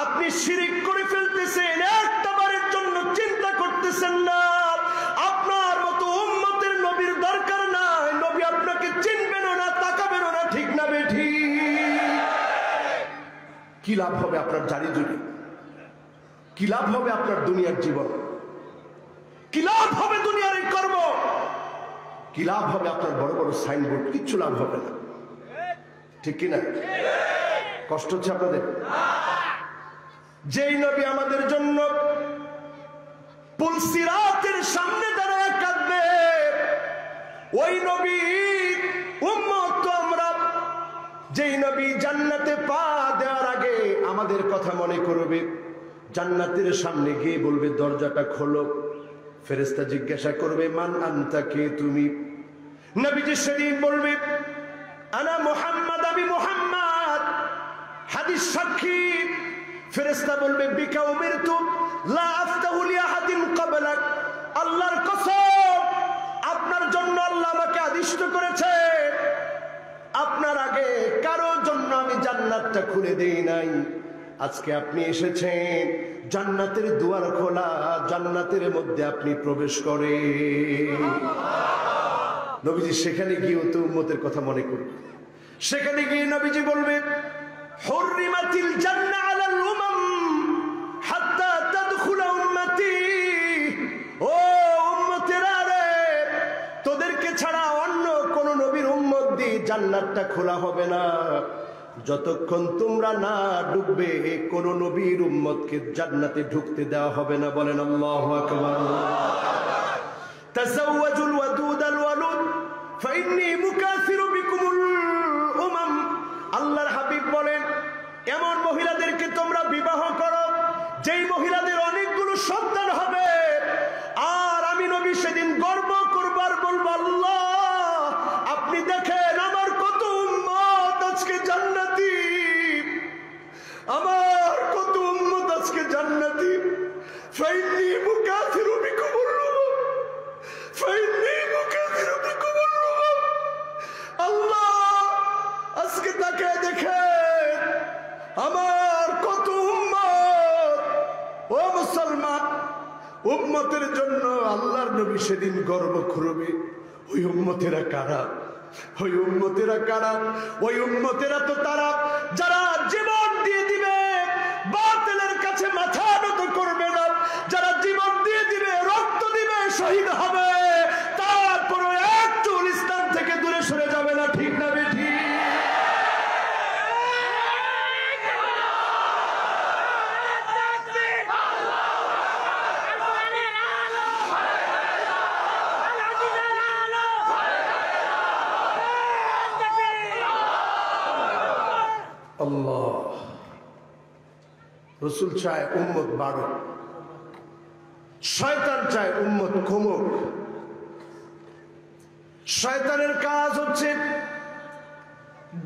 আপনি শিরিক করে ফেলতেছেন। একটা বারের জন্য চিন্তা করতেছেন না আপনার মতো উম্মতের নবীর দরকার নাই, নবী আপনাকে চিনবেনও না, তাকাবেনও না, ঠিক না বেঠি? কি লাভ হবে আপনার জারি জুড়ি? কি লাভ হবে আপনার দুনিয়ার জীবন? কি লাভ হবে দুনিয়ার এই কর্ম? কি লাভ হবে আপনার বড় বড় সাইনবোর্ড? কিচ্ছু লাভ হবে না, ঠিক কিনা? কষ্ট হচ্ছে আপনাদের? যেই নবী আমাদের জন্য পুলসিরাতের সামনে দাঁড়ায় কাঁদবে, ওই নবী উম্মত তো আমরা। যেই নবী জান্নাতে পা দেওয়ার আগে আমাদের কথা মনে করবে, জান্নাতের সামনে গিয়ে বলবে দরজাটা খোলো, ফেরেশতা জিজ্ঞাসা করবে মান আনতা, কে তুমি? নবীজি সেদিন বলবে আনা মুহাম্মদ, আমি মুহাম্মদ। হাদিস সাক্ষী, ফেরেশতা বলবে বিকা উমিরতু লা আফতাহু লিআহাদিন ক্বাবলাক। আল্লাহর কসম, আপনার জন্য আল্লাহ আমাকে আদিষ্ট করেছে, আপনার আগে কারো জন্য আমি জান্নাতটা খুলে দেই নাই। আজকে আপনি এসেছেন, জান্নাতের দুয়ার খোলা, জান্নাতের মধ্যে আপনি প্রবেশ করেন। নবীজি সেখানে গিয়ে তো উম্মতের কথা মনে করবে। সেখানে গিয়ে নবীজি বলবে হুররিমাতিল জান্নাহ আলাল উমাম হাত্তা তাদখুলা উম্মতি। ও উম্মতেরা রে, তোদেরকে ছাড়া অন্য কোন নবীর উম্মত দিয়ে জান্নাতটা খোলা হবে না যতক্ষণ তোমরা না ডুববে। কোন নবীর উম্মতকে জান্নাতে ঢুকতে দেওয়া হবে না। বলেন আল্লাহু আকবার। তাযাওয়াজুল ওয়াদুদাল ওয়ালুদ ফাইন্নী মুকাসিরু বিকুমুল উমাম। আল্লাহর হাবিব বলেন, এমন মহিলাদেরকে তোমরা বিবাহ করো যেই মহিলাদের অনেকগুলো সন্তান হবে, আর আমি নবী সেদিন গর্ব করব আর বলবো, আল্লাহ আপনি দেখেন আমার কত উম্মত আজকে জান্নাতি, আমার কত উম্মত আজকে জান্নাতি। ফাইন্নী মুকাসিরু বিকুমুল উমাম, ফাইন্নী মুকাসিরু বিকুমুল উমাম। আল্লাহ আজকে তাকে দেখেন আমার কত উম্মত। ও মুসলমান, উম্মতের জন্য আল্লাহর নবী সেদিন গর্ব করবে। ওই উম্মতেরা কারা? ওই উম্মতেরা কারা? ওই উম্মতেরা তো তারা যারা জীবন দিয়ে দিবে, বাতিলের কাছে মাথা নত করবে না, যারা জীবন দিয়ে দিবে, রক্ত দিবে, শহীদ হবে, তারপরে এক চুল ইসলাম থেকে দূরে সরে যাবে না। ঠিক না বেঠি? আল্লাহ রসুল চায় উম্মত বাড়ুক, শয়তান চায় উম্মত কমুক। শয়তানের কাজ হচ্ছে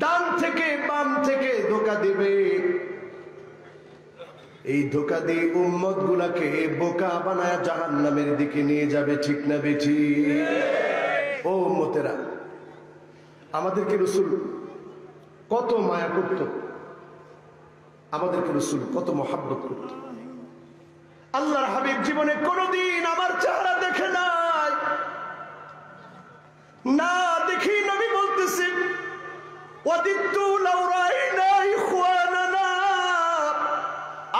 ডান থেকে বাম থেকে ধোঁকা দিবে। এই ধোঁকা দিয়ে উম্মত গুলাকে বোকা বানায় জাহান্নামের দিকে নিয়ে যাবে। ঠিক না বেঠি? ও উম্মতেরা, আমাদেরকে রসুল কত মায়া করত, আমাদেরকে রসুল কত মহাব্বত করত। আল্লাহর হাবিব জীবনে কোনদিন আমার চেহারা দেখে নাই, না দেখি নবী বলতেছেন, ওয়াদিতু লাউ রাইনা ইখওয়ানানা,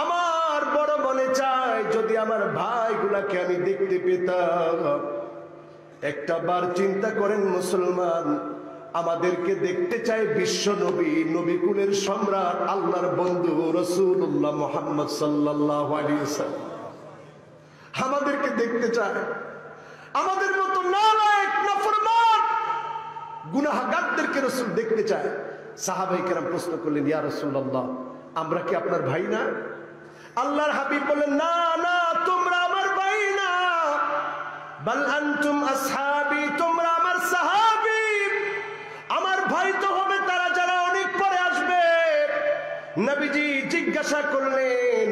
আমার বড় মনে চায় যদি আমার ভাইগুলাকে আমি দেখতে পেতাম। একটা বার চিন্তা করেন মুসলমান, আমাদেরকে দেখতে চায় বিশ্ব নবী, নবীকুলের সম্রাট, আল্লাহর বন্ধু রাসূলুল্লাহ মুহাম্মদ সাল্লাল্লাহু আলাইহি ওয়াসাল্লাম আমাদেরকে দেখতে চায়। আমাদের মতো নালায়েক নাফরমান গুনাহগারদেরকে রাসূল দেখতে চায়। সাহাবায়ে কেরাম প্রশ্ন করলেন, ইয়া রাসূলুল্লাহ, আমরা কি আপনার ভাই না? আল্লাহর হাবিব বলেন, না না, তোমরা আমার ভাই না, বাল আনতুম আসহাবি, তোমরা আমার সাহাবী। আমার ভাই তো হবে তারা যারা অনেক পরে আসবে। নবীজি জিজ্ঞাসা করলেন,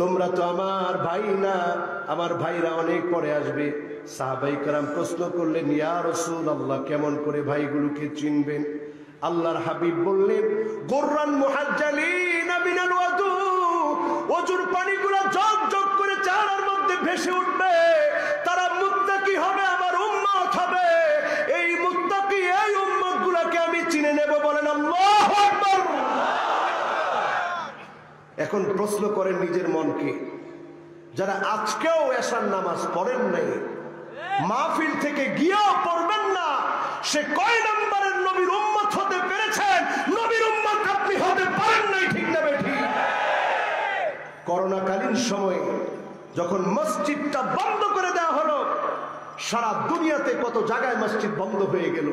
তোমরা তো আমার ভাই না, আমার ভাইরা অনেক পরে আসবে। সাহাবায়ে কেরাম প্রশ্ন করলেন, ইয়া রাসূলুল্লাহ, কেমন করে ভাইগুলোকে চিনবেন? আল্লাহর হাবিব বললেন, গুররান মুহাজ্জালিনা মিনাল ওয়াদু, ওজুর পানিগুলো জগ জগ করে চেহারার মধ্যে ভেসে উঠবে, তারা মুত্তাকি হবে, আমার উম্মত হবে। এই মুত্তাকি, এই উম্মত গুলাকে আমি চিনে নেব। বলেন আল্লাহু আকবার। এখন প্রশ্ন করেন নিজের মনকে, যারা আজকেও এশার নামাজ পড়েন নাই, মাহফিল থেকে গিয়েও পড়বেন না, সে কয় নম্বরের নবীর উম্মত হতে পেরেছেন? নবীর উম্মত আপনি হতে পারেন নাই। ঠিক না বেঠি? করোনাকালীন সময়ে যখন মসজিদটা বন্ধ করে দেওয়া হলো, সারা দুনিয়াতে কত জায়গায় মসজিদ বন্ধ হয়ে গেল।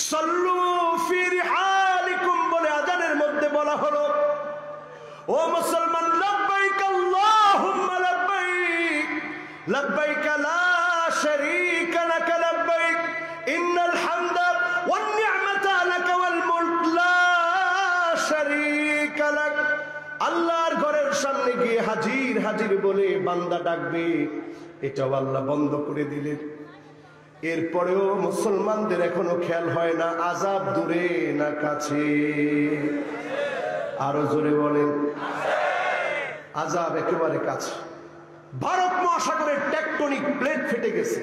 সাল্লু ফি রিহালিকুম বলে আযানের মধ্যে বলা হলো, ও মুসলমান, লাব্বাইক আল্লাহুম্মা লাব্বাইক, লাব্বাইক লা শারীকা লাক লাব্বাইক, ইন্নাল হামদা ওয়ান নি'মাতা লাক ওয়াল মুলক লা শারীকা লাক। আল্লাহর ঘরের সামনে গিয়ে হাজির হাজির বলে বান্দা ডাকবে, এটাও আল্লাহ বন্ধ করে দিলেন। এরপরেও মুসলমানদের এখনো খেয়াল হয় না আযাব দূরে না কাছে? আরো জোরে বলেন, আযাব একেবারে কাছে। ভারত মহাসাগরের টেকটনিক প্লেট ফেটে গেছে।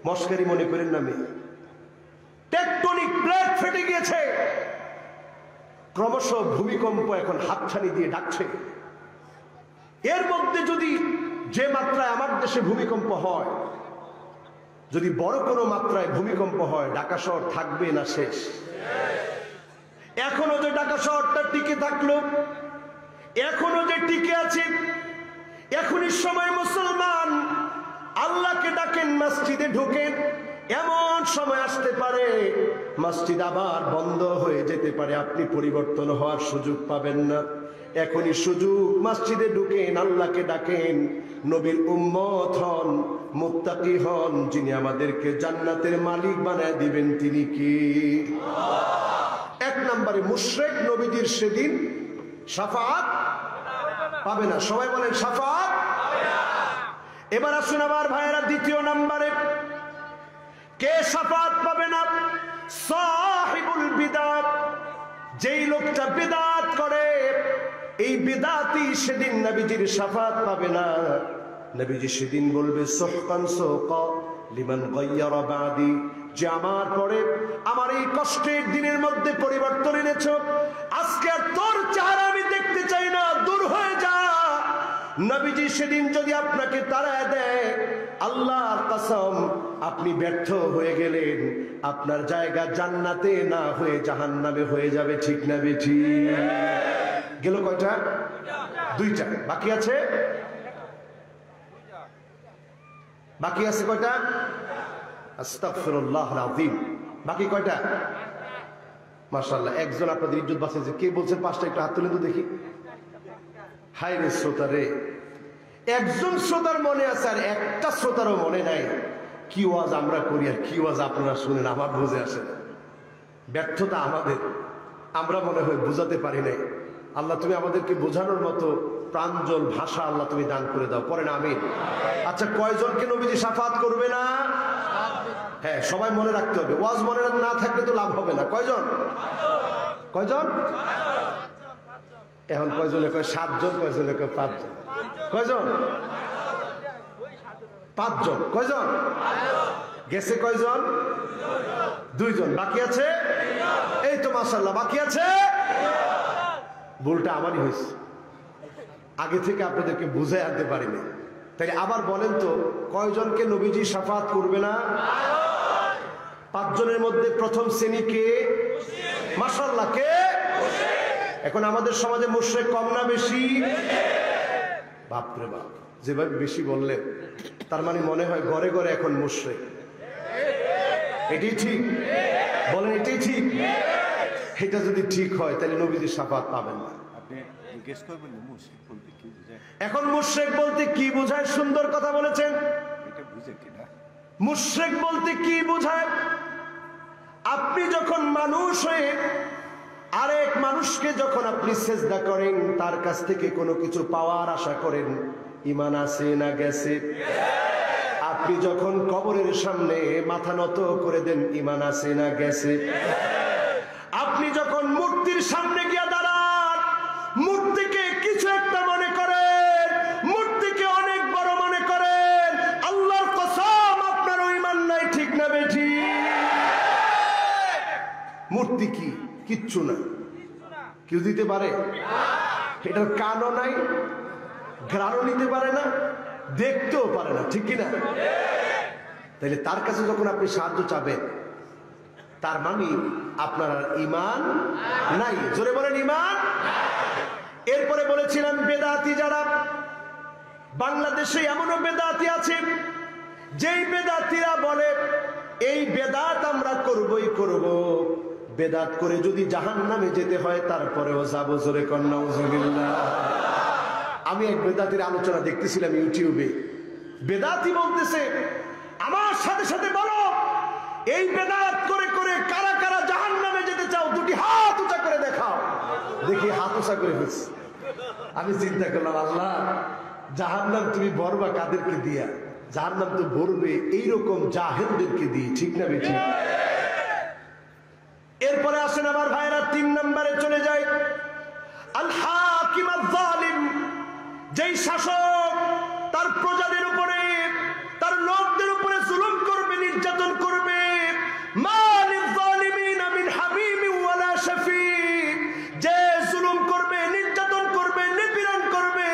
মস্কারি মনে করেন না, মেয়ে, টেকটনিক প্লেট ফেটে গিয়েছে। ক্রমশ ভূমিকম্প এখন হাতছানি দিয়ে ডাকছে। এর মধ্যে যদি যে মাত্রায় আমার দেশে ভূমিকম্প হয়, যদি বড় কোনো মাত্রায় ভূমিকম্প হয় ঢাকা শহর থাকবে না শেষ? এখনো যে ঢাকা শহরটা টিকে থাকলো, এখনো যে টিকে আছে, এখনই সময় মুসলমান আল্লাহকে ডাকেন, মসজিদে ঢোকেন, এমন সময় আসতে পারে মসজিদ আবার বন্ধ হয়ে যেতে পারে, আপনি পরিবর্তন হওয়ার সুযোগ পাবেন না। এখনই সুযোগ, মসজিদে ঢুকেন, আল্লাহকে ডাকেন, নবীর উম্মত হন, মুত্তাকি হন, যিনি আমাদেরকে জান্নাতের মালিক বানায় দিবেন তিনি কি? এক নম্বরে মুশরিক নবীজির সেদিন শাফাআত পাবে না। সবাই বলেন শাফাআত। এবার আসুন আমার ভাইয়েরা, দ্বিতীয় নম্বরে কে শাফাআত পাবে না? সাহিবুল বিদআত, যেই লোকটা বিদআত করে, এই বিদআতি সেদিন নবীজির শাফাআত পাবে না। নবীজি সেদিন বলবে সুহকান সুহকা লিমান গায়্যারা বাদি, যে আমার পরে আমার এই কষ্টের দিনের মধ্যে পরিবর্তন এনেছ, আজকে আর তোর চেহারা আমি দেখতে চাই না, দূর হয়ে যা। নবীজি সেদিন যদি আপনাকে তাড়ায় দেয়, আল্লাহর কসম আপনি ব্যর্থ হয়ে গেলেন, আপনার জায়গা জান্নাতে না হয়ে জাহান্নামে হয়ে যাবে। ঠিক না বেঠি? গেল কয়টা? দুইটা। বাকি আছে? বাকি আছে কয়টা? আস্তাগফিরুল্লাহল আযীম। বাকি কয়টা? মাশাআল্লাহ, একজন আপনাদের ইজ্জত বাঁচিয়েছে। কে বলছেন পাঁচটা? একটু হাত তুলে তো দেখি। হায় রে শ্রোতা রে, একজন শ্রোতার মনে আছে আর একটা শ্রোতারও মনে নাই। কি ওয়াজ আমরা করি আর কি ওয়াজ আপনারা শুনেন, আমার বুঝে আসে না। ব্যর্থতা আমাদের, আমরা মনে হয় বুঝাতে পারি নাই। আল্লাহ তুমি আমাদেরকে বোঝানোর মতো প্রাঞ্জল ভাষা আল্লাহ তুমি দান করে দাও। পরে না আমিন। আচ্ছা, কয়জনকে নবীজি শাফাআত করবে না? হ্যাঁ, সবাই মনে রাখতে হবে। ওয়াজ মনে না থাকলে তো লাভ হবে না। কয়জন? কয়জন? এখন কয়জনে কয় 7 জন, কয়জনে কয় 5 জন। কয়জন? 5 জন। কয়জন গেছে? কয়জন? 2 জন। বাকি আছে? এই তো মাশাআল্লাহ, বাকি আছে। ভুলটা আমারই হয়েছে, আগে থেকে আপনাদেরকে বুঝাই আনতে পারিনি। তাই আবার বলেন তো, কয়জনকে নবীজি শাফাআত করবে না? 5 জনের মধ্যে প্রথম শ্রেণী কে? মাশাআল্লাহ, কে? এখন আমাদের সমাজে মুশরিক কম না বেশি? বাপরে বাপ, যেভাবে বেশি বললেন তার মানে মনে হয় ঘরে ঘরে এখন মুশরিক। এটাই ঠিক? বলেন এটাই ঠিক? এটা যদি ঠিক হয় তাহলে নবীজির শাফাআত পাবেন না। এখন মুশরিক বলতে কি বোঝায়? সুন্দর কথা বলেছেন। মুশরিক বলতে কি বোঝায়? আপনি যখন মানুষ হয়ে আরেক মানুষকে যখন আপনি সেজদা করেন, তার কাছ থেকে কোনো কিছু পাওয়ার আশা করেন, ঈমান আছে না গেছে? আপনি যখন কবরের সামনে মাথা নত করে দেন, ঈমান আছে না গেছে? আপনি যখন মূর্তির সামনে গিয়ে দাঁড়ান, মূর্তিকে কিছু একটা মনে করেন, মূর্তিকে অনেক বড় মনে করেন, আল্লাহর কসম আপনার ঈমান নাই। ঠিক না বেঠি? মূর্তি কি? কিচ্ছু না। কেউ দিতে পারে? এটার কানও নাই, ঘ্রাণও নিতে পারে না, দেখতেও পারে না। ঠিক কিনা? তাইলে তার কাছে যখন আপনি সাহায্য চাবেন, তার মানে আপনার আর ঈমান নাই। জোরে বলেন ঈমান। এরপরে বলেছিলাম বেদাতি যারা, বাংলাদেশে এমনও বেদাতি আছে যেই বেদাতিরা বলে এই বেদাত আমরা করবই করব, বেদাত করে যদি জাহান্নামে যেতে হয় তারপরেও যাবো। জোরে কর নাউজুবিল্লাহ। আমি এক বেদাতির আলোচনা দেখতেছিলাম ইউটিউবে। বেদাতি বলতেছে, আমার সাথে সাথে বলো এই বেদাত করে করে কারা কারা জাহান্নামে যেতে চাও, দুটি হাত উঁচা করে দেখাও। দেখি হাত উঁচা করে ফেলছে। আমি চিন্তা করলাম, আল্লাহ জাহান্নাম তুমি ভরবা কাদেরকে দিয়া? জাহান্নাম তো ভরবে এইরকম জাহেলদেরকে দিয়ে। ঠিক না বেঠি? এরপরে আসেন আমার ভাইরা, 3 নম্বরে চলে যায় আল হাকিম আয-যালিম, যেই শাসক তার প্রজাদের উপরে, তার লোকদের উপরে জুলুম করবে, নির্যাতন করবে। মালিল যালিমিনা মিন হামিমি ওয়ালা শাফি, যে জুলুম করবে, নির্যাতন করবে, নিপীড়ন করবে,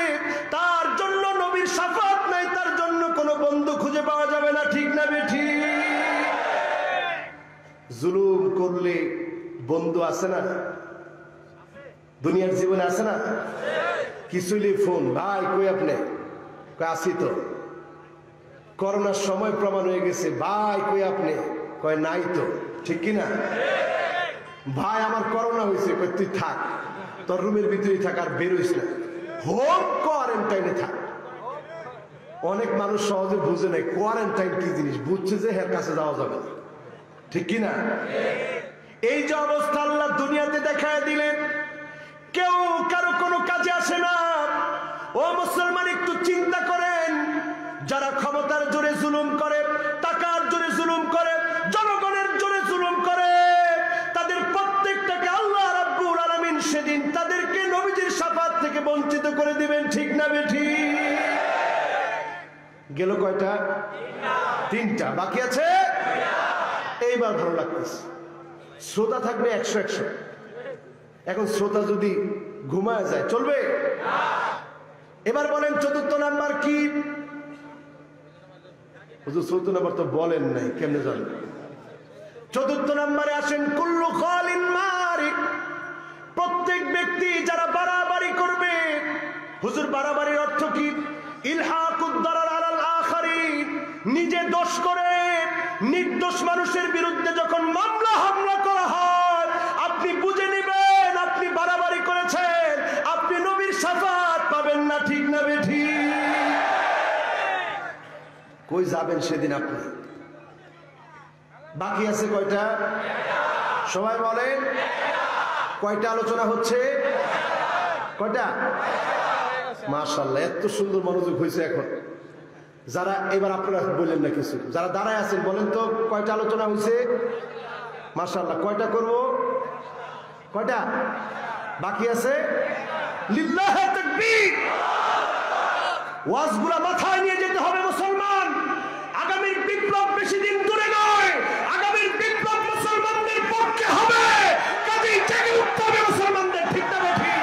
তার জন্য নবীর শাফাআত নাই, তার জন্য কোনো বন্ধু খুঁজে পাওয়া যাবে না। ঠিক না বেঠি? জুলুম করলে বন্ধু আছে না? দুনিয়ার জীবনে আছে না? কিছুই ফোন, ভাই কই আপনি? কই আসি তো। করোনার সময় প্রমাণ হয়ে গেছে, ভাই কই আপনি? কয় নাই তো। ঠিক কিনা? ভাই আমার করোনা হয়েছে, কই তুই থাক, তোর রুমের ভিতরেই থাক, আর বেরোইস না, হোম কোয়ারেন্টাইনে থাক। অনেক মানুষ সহজে বুঝে নাই কোয়ারেন্টাইন কি জিনিস, বুঝছে যে হের কাছে যাওয়া যাবে না। ঠিক কিনা? এই যে অবস্থা আল্লাহ দুনিয়াতে দেখায় দিলেন, কেউ কারো কোনো কাজে আসে না। ও মুসলমান, একটু চিন্তা করেন, যারা ক্ষমতার জোরে জুলুম করে, টাকার জোরে জুলুম করে, জনগণের জোরে জুলুম করে, তাদের প্রত্যেকটাকে আল্লাহ রাব্বুল আলামিন সেদিন তাদেরকে নবীজির শাফাত থেকে বঞ্চিত করে দিবেন। ঠিক না বেঠিক? গেল কয়টা? তিনটা, বাকি আছে। এইবার ভালো লাগতেছে, শ্রোতা থাকবে 100-100। এখন শ্রোতা যদি ঘুমায় যায় চলবে? এবার বলেন চতুর্থ নাম্বার কি? চতুর্থ নাম্বার তো বলেন নাই, কেমনে জানবেন? চতুর্থ নাম্বারে আসেন কুল্লু খালিন মারিক। প্রত্যেক ব্যক্তি যারা বাড়াবাড়ি করবে, হুজুর বাড়াবাড়ির অর্থ কি? ইলহাকুদ দারার আলাল আখারিন, নিজে দোষ করে নির্দোষ মানুষের বিরুদ্ধে যখন মামলা হামলা করা হয়, আপনি বুঝে নেবেন আপনি বাড়াবাড়ি করেছেন, আপনি নবীর শাফাত পাবেন না। ঠিক না বেঠিক? কই যাবেন সেদিন আপনি? বাকি আছে কয়টা? সবাই বলেন কয়টা আলোচনা হচ্ছে? কয়টা? মাশাআল্লাহ, এত সুন্দর মনোযোগ হয়েছে এখন। যারা এবার আপনারা বললেন না কিছু, যারা দাঁড়ায় আছেন বলেন তো কয়টা আলোচনা হয়েছে? মাশাআল্লাহ, কয়টা করব? কয়টা বাকি আছে? লিল্লাহি তাকবীর। ওয়াজগুলা মাথায় নিয়ে যেতে হবে মুসলমান। আগামীর বিপ্লব বেশি দিন দূরে নয়, আগামীর বিপ্লব মুসলমানদের পক্ষে হবে। কাজেই জেগে উঠতে হবে মুসলমানদের। ঠিক না বেঠিক?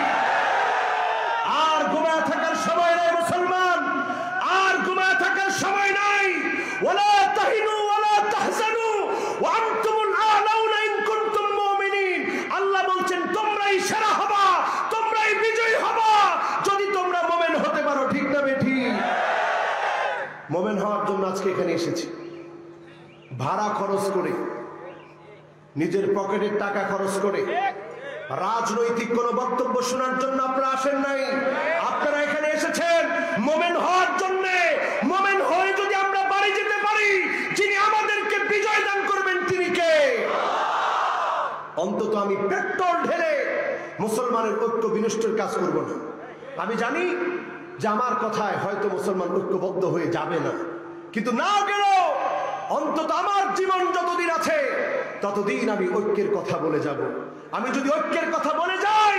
আর ঘুমায় থাকার সময় নাই মুসলমান, আর ঘুমায় থাকার সময় নাই। ওয়ালা তাহিনু ওয়ালা তাহজানু ওয়া আনতুমুল আ'লাউনা ইন কুনতুম মুমিনিন। আল্লাহ বলছেন তোমরাই সেরা হবা, তোমরাই বিজয়ী হবা যদি তোমরা মুমিন হতে পারো। ঠিক না বেঠিক? মুমিন হওয়ার জন্য আজকে এখানে এসেছি। ভাড়া খরচ করে, নিজের পকেটের টাকা খরচ করে রাজনৈতিক কোন বক্তব্য শোনার জন্য আপনারা আসেন নাই। আপনারা এখানে এসেছেন মুমিন হওয়ার জন্য। মুমিন হয়ে যদি আমরা বাড়ি যেতে পারি, যিনি আমাদেরকে বিজয় দান করবেন তিনি কে? অন্তত আমি পেট্রোল ঢেলে মুসলমানের ঐক্য বিনষ্টের কাজ করব না। আমি জানি যে আমার কথায় হয়তো মুসলমান ঐক্যবদ্ধ হয়ে যাবে না, কিন্তু না গেলেও অন্তত আমার জীবন যতদিন আছে ততদিন আমি ঐক্যের কথা বলে যাব। আমি যদি ঐক্যের কথা বলে যাই,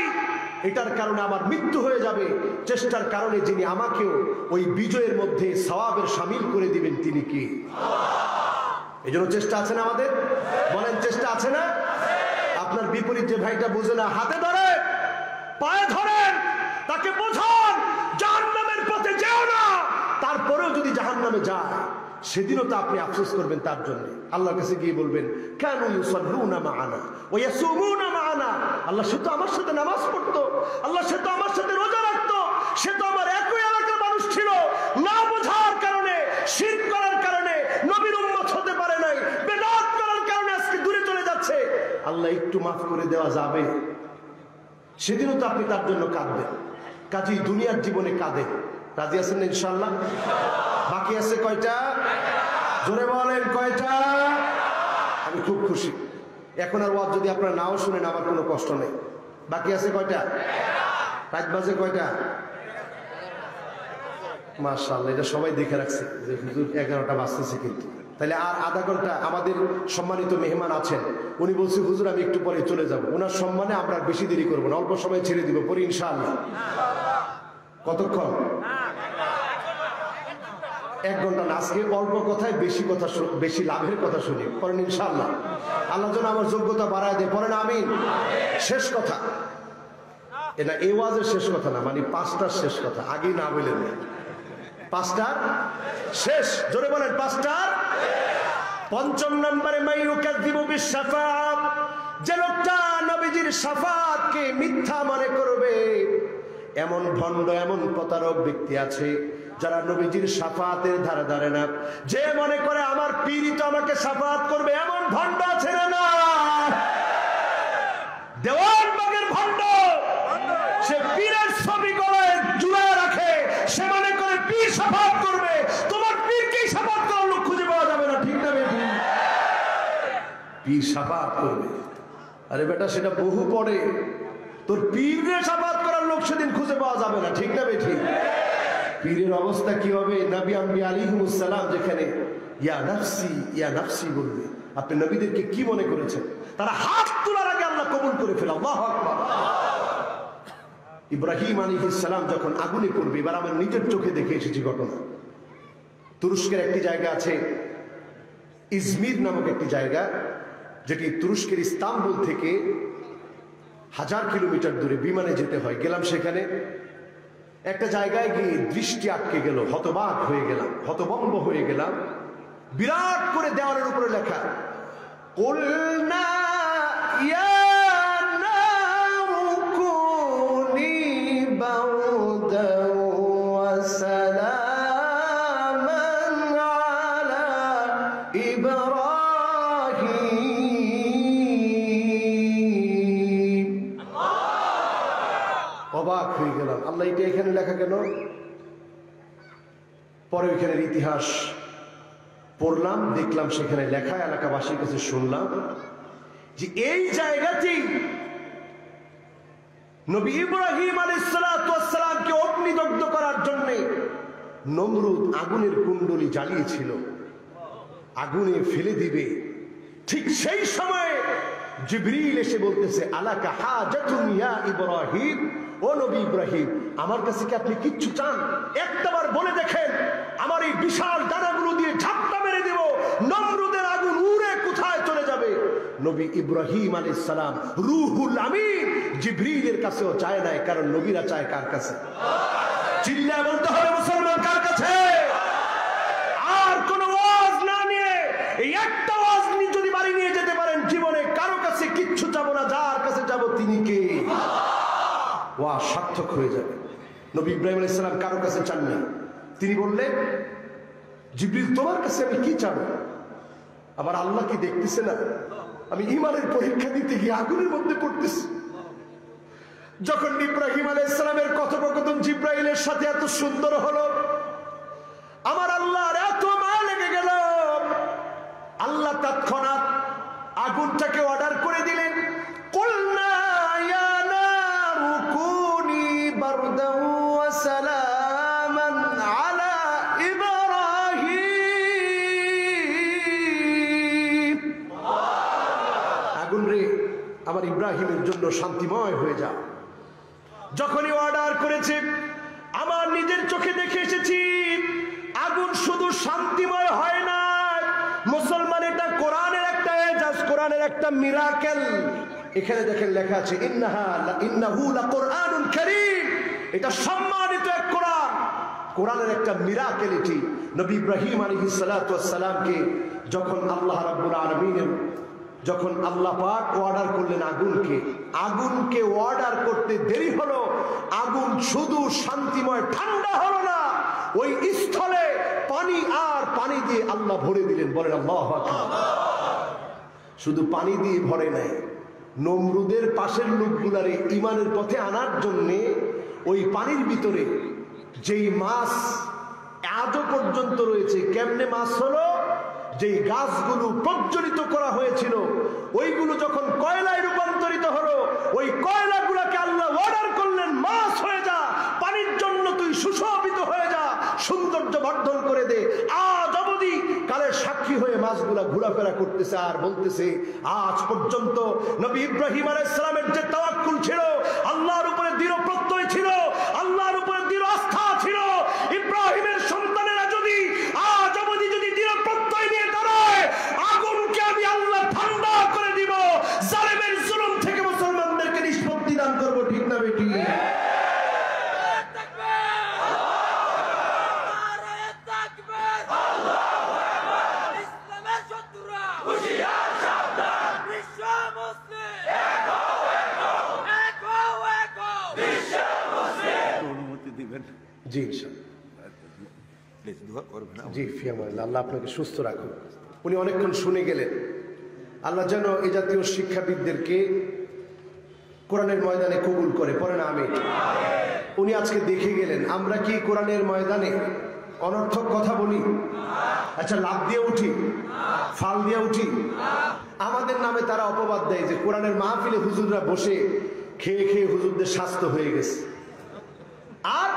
এটার কারণে আমার মৃত্যু হয়ে যাবে। চেষ্টার কারণে যিনি আমাকেও ওই বিজয়ের মধ্যে সওয়াবের শামিল করে দিবেন তিনি কি? এই জন্য চেষ্টা আছে না আমাদের? বলেন চেষ্টা আছে না? আপনার বিপরীত যে ভাইটা বুঝে না, হাতে ধরে পায়ে ধরেন, তাকে বোঝান জাহান্নামের পথে যেও না। তারপরেও যদি জাহান্নামে যায়, সেদিনও তো আপনি আফসোস করবেন তার জন্য। আল্লাহর কাছে গিয়ে বলবেন কানু ইউসাল্লুনা মা'ানা ওয়া ইয়াসুমুনা মা'ানা। আল্লাহ সে তো আমার সাথে নামাজ পড়তো, আল্লাহ সে তো আমার সাথে রোজা রাখতো, সে তো আমার একই এলাকার মানুষ ছিল। না বোঝার কারণে, শিরক করার কারণে নবীর উম্মত হতে পারে নাই, বিদআত করার কারণে আজকে দূরে চলে যাচ্ছে। আল্লাহ একটু মাফ করে দেওয়া যাবে, সেদিনও তো আপনি তার জন্য কাঁদবেন। কাজেই দুনিয়ার জীবনে কাঁদেন। রাজি আছেন না ইনশাআল্লাহ? বাকি আছে কয়টা? জোরে বলেন কয়টা? আমি খুব খুশি। এখন আর ওয়াজ যদি আপনারা নাও শুনেন আমার কোনো কষ্ট নেই। বাকি আছে কয়টা? রাত বাজে কয়টা? মাশাআল্লাহ, এটা সবাই দেখে রাখছে যে হুজুর 11টা বাজতেছে। কিন্তু তাহলে আর আধা ঘন্টা আমাদের সম্মানিত মেহমান আছেন, উনি বলছে হুজুর আমি একটু পরে চলে যাব। ওনার সম্মানে আমরা বেশি দেরি করবো না, অল্প সময় ছেড়ে দিব পরে ইনশাআল্লাহ। কতক্ষণ? 1 ঘন্টা না। আজকে অল্প কথায় বেশি কথা, বেশি লাভের কথা শুনি পরেন ইনশাআল্লাহ। আল্লাহ যেন আমার যোগ্যতা বাড়ায় দেয়, পরেন আমিন। শেষ কথা এটা এই ওয়াজের শেষ কথা না, মানে 5টার শেষ কথা, আগেই না বললেন। 5টার শেষ, জোরে বলেন 5টার। পঞ্চম নম্বরে মাইয়ুকাযযিবু বিশ-শাফাআত, যে লোকটা নবীজির শাফাআতকে মিথ্যা মনে করবে, এমন ভণ্ড এমন প্রতারক ব্যক্তি আছে যারা নবীজির শাফাআতের ধারে ধারে না। যে মনে করে আমার পীরই তো আমাকে শাফাআত করবে, এমন ভণ্ড আছে না? দেওয়ানবাগের ভণ্ড, সে পীরের ছবি গলায় ঝুলায় রাখে, সে মনে করে পীর শাফাআত করবে। তোমার পীরকেই শাফাআত করার লোক খুঁজে পাওয়া যাবে না, ঠিক না বেঠিক? পীর শাফাআত করবে, আরে বেটা সেটা বহু পরে, তোর পীরের শাফাআত করার লোক সেদিন খুঁজে পাওয়া যাবে না, ঠিক না বেঠিক? পীরের অবস্থা কি হবে? নবী আম্বিয়া আলাইহিমুস সালাম যেখানে ইয়া নাফসি ইয়া নাফসি বলবে, আপনি নবীদেরকে কি মনে করেছেন? তারা হাত তোলার আগে আল্লাহ কবুল করে ফেলে। আল্লাহু আকবার। ইব্রাহিম আলাইহিস সালাম যখন আগুনে পড়বে, এবার আমার নিজের চোখে দেখে এসেছি ঘটনা। তুরস্কের একটি জায়গা আছে ইজমির নামক একটি জায়গা, যেটি তুরস্কের ইস্তাম্বুল থেকে 1000 কিলোমিটার দূরে বিমানে যেতে হয়। গেলাম সেখানে, একটা জায়গায় গিয়ে দৃষ্টি আটকে গেল, হতবাক হয়ে গেলাম, হতভম্ব হয়ে গেলাম। বিরাট করে দেওয়ালের উপরে লেখা, কুলনা ইয়া নারু কুনি বারদান ওয়া সালামান আলা ইব্রাহিম। অবাক হয়ে গেলাম, আল্লাহ এটা এখানে লেখা কেন? পরে ওইখানের ইতিহাস পড়লাম, দেখলাম সেখানে লেখা, এলাকাবাসীর কাছে শুনলাম যে এই জায়গাতেই নবী ইব্রাহিম আলাইহিস সালামকে অগ্নিদগ্ধ করার জন্য নমরুদ আগুনের কুণ্ডলী জ্বালিয়েছিল, আগুনে ফেলে দিবে। ঠিক সেই সময়ে জিবরিল এসে বলতেছে, আলাকা হাজাতুন ইয়া ইব্রাহিম, ও নবী ইব্রাহিম, আমার কাছে কি আপনি কিচ্ছু চান? একটাবার বলে দেখেন, আমার এই বিশাল ডানাগুলো দিয়ে ঝাপটা মেরে দেব, নমরুদের আগুন উড়ে কোথায় চলে যাবে। নবী ইব্রাহিম আলাইহিস সালাম রূহুল আমিন জিবরিলের কাছেও চায় নাই, কারণ নবীরা চায় কার কাছে? চিল্লায় বলতে হবে মুসলমান, কার কাছে? আর কোন ওয়াজ না নিয়ে এই একটা ওয়াজ নিয়ে যদি বাড়ি নিয়ে যেতে পারেন, জীবনে কারো কাছে কিচ্ছু চাবো না, যার কাছে যাবো তিনি কে? ওয়াজ সার্থক হয়ে যাবে। নবী ইব্রাহিম আলাইহিস সালাম কারো কাছে চাননি, তিনি বললেন, জিবরিল তোমার কাছে আমি কি চাবো? আবার আল্লাহ কি দেখতেছে না? আমি ঈমানের পরীক্ষা দিতে গিয়ে আগুনের মধ্যে পড়তেছি। যখন ইব্রাহিম আলাইহিস সালামের কথোপকথন জিবরাইলের সাথে এত সুন্দর হলো, আমার আল্লাহর এত মায়া লেগে গেল, আল্লাহ তৎক্ষণাৎ আগুনটাকে অর্ডার করে দিলেন, কুলনা ইয়া নারু কুনি বারদান ওয়া সালামান আলা ইব্রাহিম। আগুন রে, আমার ইব্রাহিমের জন্য শান্তিময় হয়ে যা। যখনই অর্ডার করেছে, আমার নিজের চোখে দেখে এসেছি, আগুন শুধু শান্তিময় হয় না, মুসলমান, এটা কোরআনের একটা এজাজ, কোরআনের একটা মিরাকেল। এখানে দেখেন লেখা আছে, ইন্নাহু লাকুরআনুন কারীম, এটা সম্মানিত এক কোরআন, কোরআনের একটা মিরাকেল এটি। নবী ইব্রাহিম আলাইহিস সালাতু ওয়াস সালামকে যখন আল্লাহ রাব্বুল আলামিনের, যখন আল্লাহ পাক অর্ডার করলেন আগুনকে অর্ডার করতে দেরি হলো, আগুন শুধু শান্তিময় ঠান্ডা হলো না, ওই স্থলে পানি আর পানি দিয়ে আল্লাহ ভরে দিলেন। বলেন আল্লাহু আকবার। শুধু পানি দিয়ে ভরে নাই, নমরুদের পাশের লোকগুলারে ঈমানের পথে আনার জন্য ওই পানির ভিতরে যেই মাছ আজও পর্যন্ত রয়েছে, কেমনে মাছ হলো? যেই গাছগুলো প্রজ্বলিত করা হয়েছিল, ওইগুলো যখন কয়লায় রূপান্তরিত হলো, ওই কয়লাগুলোকে আল্লাহ অর্ডার করলেন, মাছ হয়ে যা, পানির জন্য তুই সুশোভিত হয়ে যা, সৌন্দর্য বর্ধন করে দে। আজ অবধি কালের সাক্ষী হয়ে মাছগুলা ঘোরাফেরা করতেছে আর বলতেছে, আজ পর্যন্ত নবী ইব্রাহিম আলাইহিস সালামের যে তাওয়াক্কুল ছিল, আল্লাহর উপরে দৃঢ় প্রত্যয় ছিল, আল্লাহর উপরে দৃঢ় আস্থা ছিল, ইব্রাহিমের সন্তানেরা যদি আজ অবধি যদি দৃঢ় প্রত্যয় নিয়ে দাঁড়ায়, আগুনকে আমি আল্লাহ ঠান্ডা করে দিব, জালেমের জুলুম থেকে মুসলমানদেরকে নিষ্পত্তি দান করব, ঠিক না বেটি? জি জি ফিয়ামানিল্লাহ, আল্লাহ আপনাকে সুস্থ রাখুন। উনি অনেকক্ষণ শুনে গেলেন। আল্লাহ যেন এই জাতীয় শিক্ষাবিদদেরকে কোরআনের ময়দানে কবুল করে, পড়েন আমিন। উনি আজকে দেখে গেলেন আমরা কি কোরআনের ময়দানে অনর্থক কথা বলি? আচ্ছা, লাভ দিয়ে উঠি, ফাল দিয়ে উঠি। আমাদের নামে তারা অপবাদ দেয় যে কোরআনের মাহফিলে হুজুররা বসে খেয়ে খেয়ে হুজুরদের স্বাস্থ্য হয়ে গেছে, আর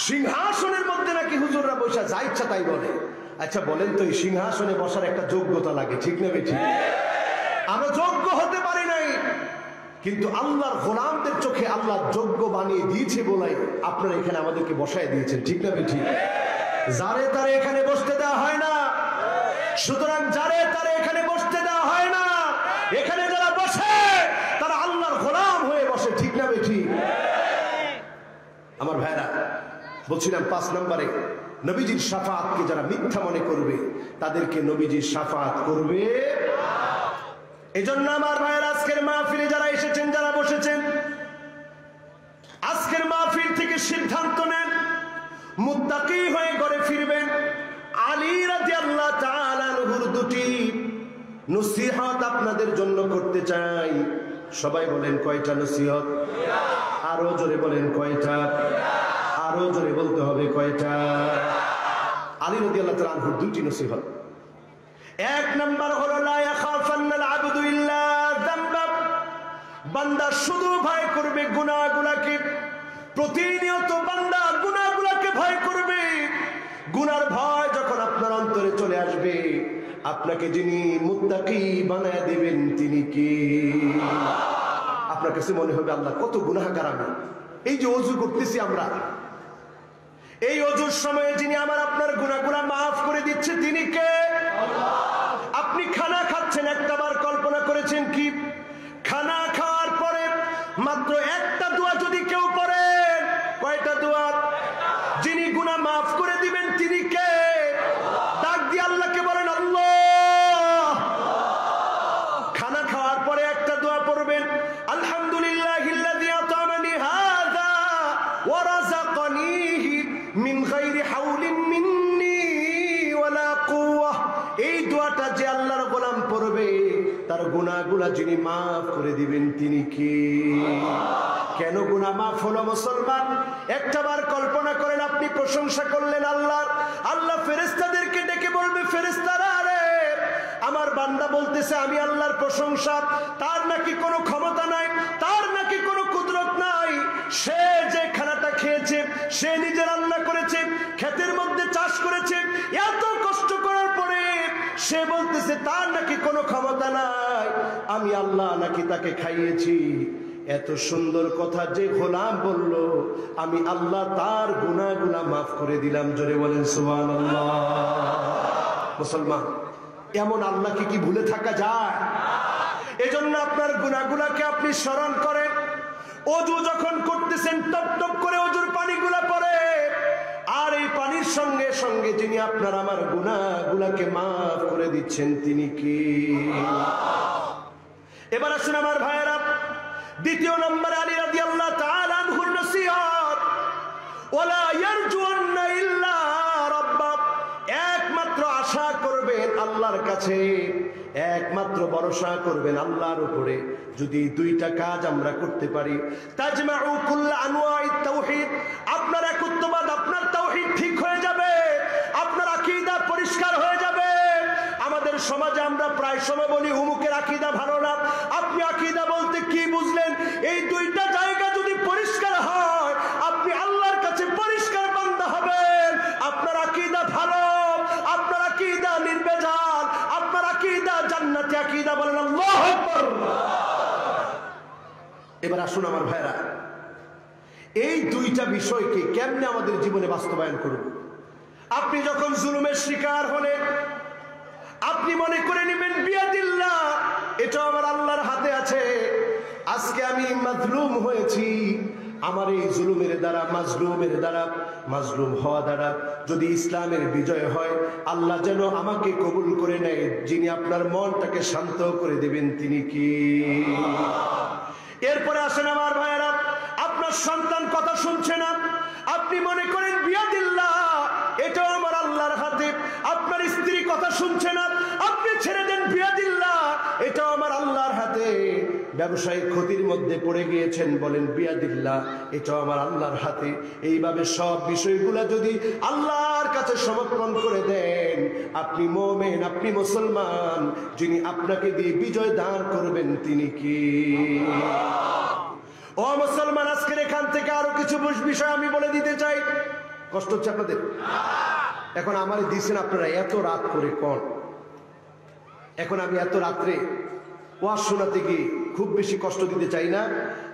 সিংহাসনের মধ্যে নাকি হুজুররা বসে যা ইচ্ছা তাই বলে। আচ্ছা বলেন তো, এই সিংহাসনে বসার একটা যোগ্যতা লাগে, ঠিক না বেঠিক? আমরা যোগ্য হতে পারি নাই, কিন্তু আল্লাহর গোলামদের চোখে আল্লাহ যোগ্য বানিয়ে দিয়েছে বলাই আপনারা এখানে আমাদেরকে বসায় দিয়েছেন, ঠিক না বেঠিক? যারে তারে এখানে বসতে দেওয়া হয় না। সুতরাং যারে তারে এখানে বসতে দেওয়া হয় না, এখানে যারা বসে তারা আল্লাহর গোলাম হয়ে বসে, ঠিক না বেঠিক? আমার ভাইরা, বলছিলাম 5 নম্বরে নবীজির শাফাআতকে যারা মিথ্যা মনে করবে তাদেরকে নবীজির শাফাআত করবে। এজন্য আমার ভাইরা, আজকের মাহফিলে যারা এসেছেন, যারা বসেছেন, আজকের মাহফিল থেকে সিদ্ধান্ত নেন মুত্তাকি হয়ে ঘরে ফিরবেন। আলী রাদিয়াল্লাহু তাআলা আনহুর 2টি নসিহত আপনাদের জন্য করতে চাই। সবাই বলেন কয়টা নসিহত? আরো জোরে বলেন কয়টা? আরো জোরে বলতে হবে কয়টা? আলী রাদিয়াল্লাহু তাআলা আনহুর 2টি নসিহত। 1 নাম্বার হলো লা ইয়াখাফান্নাল আবদু ইল্লা যামবা। বান্দা শুধু ভয় করবে গুনাহগুলোকে। প্রতিনিয়ত বান্দা গুনাহগুলোকে ভয় করবে। গুনার ভয় যখন আপনার অন্তরে চলে আসবে, আপনাকে যিনি মুত্তাকি বানায় দিবেন তিনি কে? আপনার কাছে মনে হবে আল্লাহ কত গুনাহগার আমি। এই যে ওযু করতেছি আমরা, এই ওযুর সময়ে যিনি আমার আপনার গুনাহগুলো মাফ করে দিচ্ছে তিনি কে? আল্লাহ। আপনি খানা খাচ্ছেন, একটাবার কল্পনা করেছেন কি খানা খাওয়ার পরে মাত্র একটা দোয়া যদি কেউ পড়ে? কয়টা দোয়া? যিনি গুনাহ মাফ করে দিবেন তিনি কে? ডাক দিয়ে আল্লাহকে বলেন আল্লাহ। খানা খাওয়ার পরে একটা দোয়া পড়বেন, আলহামদুলিল্লাহিল্লাযী আতামানি হাযা ওয়া রাযাকানিহি মিন গায়রি হাওলিন মিন্নি ওয়ালা কুওয়া। এই দোয়াটা যে আল্লাহর গোলাম পড়বে তার গুনাহগুলো যিনি মাফ করে দিবেন তিনি কে? কেন গুনাহ মাফ হলো মুসলমান? একটাবার কল্পনা করেন, আপনি প্রশংসা করলেন আল্লাহর। আল্লাহ ফেরেশতাদেরকে ডেকে বলবে, ফেরেশতারা রে, আমার বান্দা বলতেছে আমি আল্লাহর প্রশংসা, তার নাকি কোনো ক্ষমতা নাই, তার নাকি কোনো কুদরত নাই। সে যে খানাটা খেয়েছে, সে নিজে রান্না করেছে, ক্ষেতের মধ্যে চাষ করেছে, এত কষ্ট করার পরে সে বলতেছে তার নাকি কোনো ক্ষমতা নাই, আমি আল্লাহ নাকি তাকে খাইয়েছি। এত সুন্দর কথা যে গোলাম বলল, আমি আল্লাহ তার গুনাহগুলো মাফ করে দিলাম। জোরে বলেন সুবহানাল্লাহ। মুসলমান, এমন আল্লাহকে কি ভুলে থাকা যায়? এজন্য আপনার গুনাহগুলোকে আপনি স্মরণ করেন। ওযু যখন করতেছেন টপ টপ করে ওযুর পানিগুলো পড়ে, আর এই পানির সঙ্গে সঙ্গে যিনি আপনার আমার গুনাহগুলোকে মাফ করে দিচ্ছেন তিনি কে? এবার আসুন আমার ভাইয়েরা, 2 নম্বর আলী রাদিয়াল্লাহু তাআলা আনহুর নসিহত, ওয়ালা ইয়ারজুন্না ইল্লা রাব্বা। একমাত্র আশা করবেন আল্লাহর কাছে, একমাত্র ভরসা করবেন আল্লাহর উপরে। যদি 2টা কাজ আমরা করতে পারি, তাজমাউ কুল্লা আনওয়াইত তাওহীদ, আপনার একত্ববাদ, আপনার তাওহীদ ঠিক হয়ে যাবে, আপনার আকীদা পরিষ্কার হয়ে যাবে। আমাদের সমাজে আমরা প্রায় সময় বলি উমুকের আকীদা ভালো না। আপনি আকীদা বলতে কি বুঝলেন? এই 2টা জায়গা যদি পরিষ্কার হয়, আপনি আল্লাহর কাছে পরিষ্কার বান্দা হবেন। আপনার আকীদা ভালো, আপনার আকীদা নির্ভেজাল, আপনার আকীদা জান্নাতি আকীদা। বলেন আল্লাহু আকবার। এবার আসুন আমার ভাইরা, এই 2টা বিষয়কে কেমনে আমাদের জীবনে বাস্তবায়ন করব? আপনি যখন জুলুমের শিকার হলেন, আপনি মনে করে নেবেন বিয়াদিল্লাহ, এটা আমার আল্লাহর হাতে আছে। আজকে আমি মাজলুম হয়েছি, আমার এই জুলুমের দ্বারা, মাজলুমের দ্বারা, মাজলুম হওয়া দ্বারা যদি ইসলামের বিজয় হয়, আল্লাহ যেন আমাকে কবুল করে নেয়। যিনি আপনার মনটাকে শান্ত করে দিবেন তিনি কি? এরপরে আসেন আমার ভাইয়েরা, আপনার সন্তান কথা শুনছে না, আপনি মনে করেন বিয়াদিল্লাহ, এটাও আমার আল্লাহর হাতে। আপনার স্ত্রী কথা শুনছে না, আপনি ছেড়ে দেন বিয়াদিল্লাহ, এটাও আমার আল্লাহর হাতে। ব্যবসায়িক ক্ষতির মধ্যে পড়ে গিয়েছেন, বলেন বিয়াদিল্লাহ, এটাও আমার আল্লাহর হাতে। এইভাবে সব বিষয়গুলো যদি আল্লাহর কাছে সমর্পণ করে দেন, আপনি মুমিন, আপনি মুসলমান। যিনি আপনাকে দিয়ে বিজয় দান করবেন তিনি কি? ও মুসলমান, আজকের এখান থেকে আরো কিছু বিষয় আমি বলে দিতে চাই। কষ্ট হচ্ছে আপনাদের? এখন আমারে দিয়েছেন আপনারা এত রাত করে কোন, এখন আমি এত রাত্রে ওয়াজ শোনাতে গিয়ে খুব বেশি কষ্ট দিতে চাই না,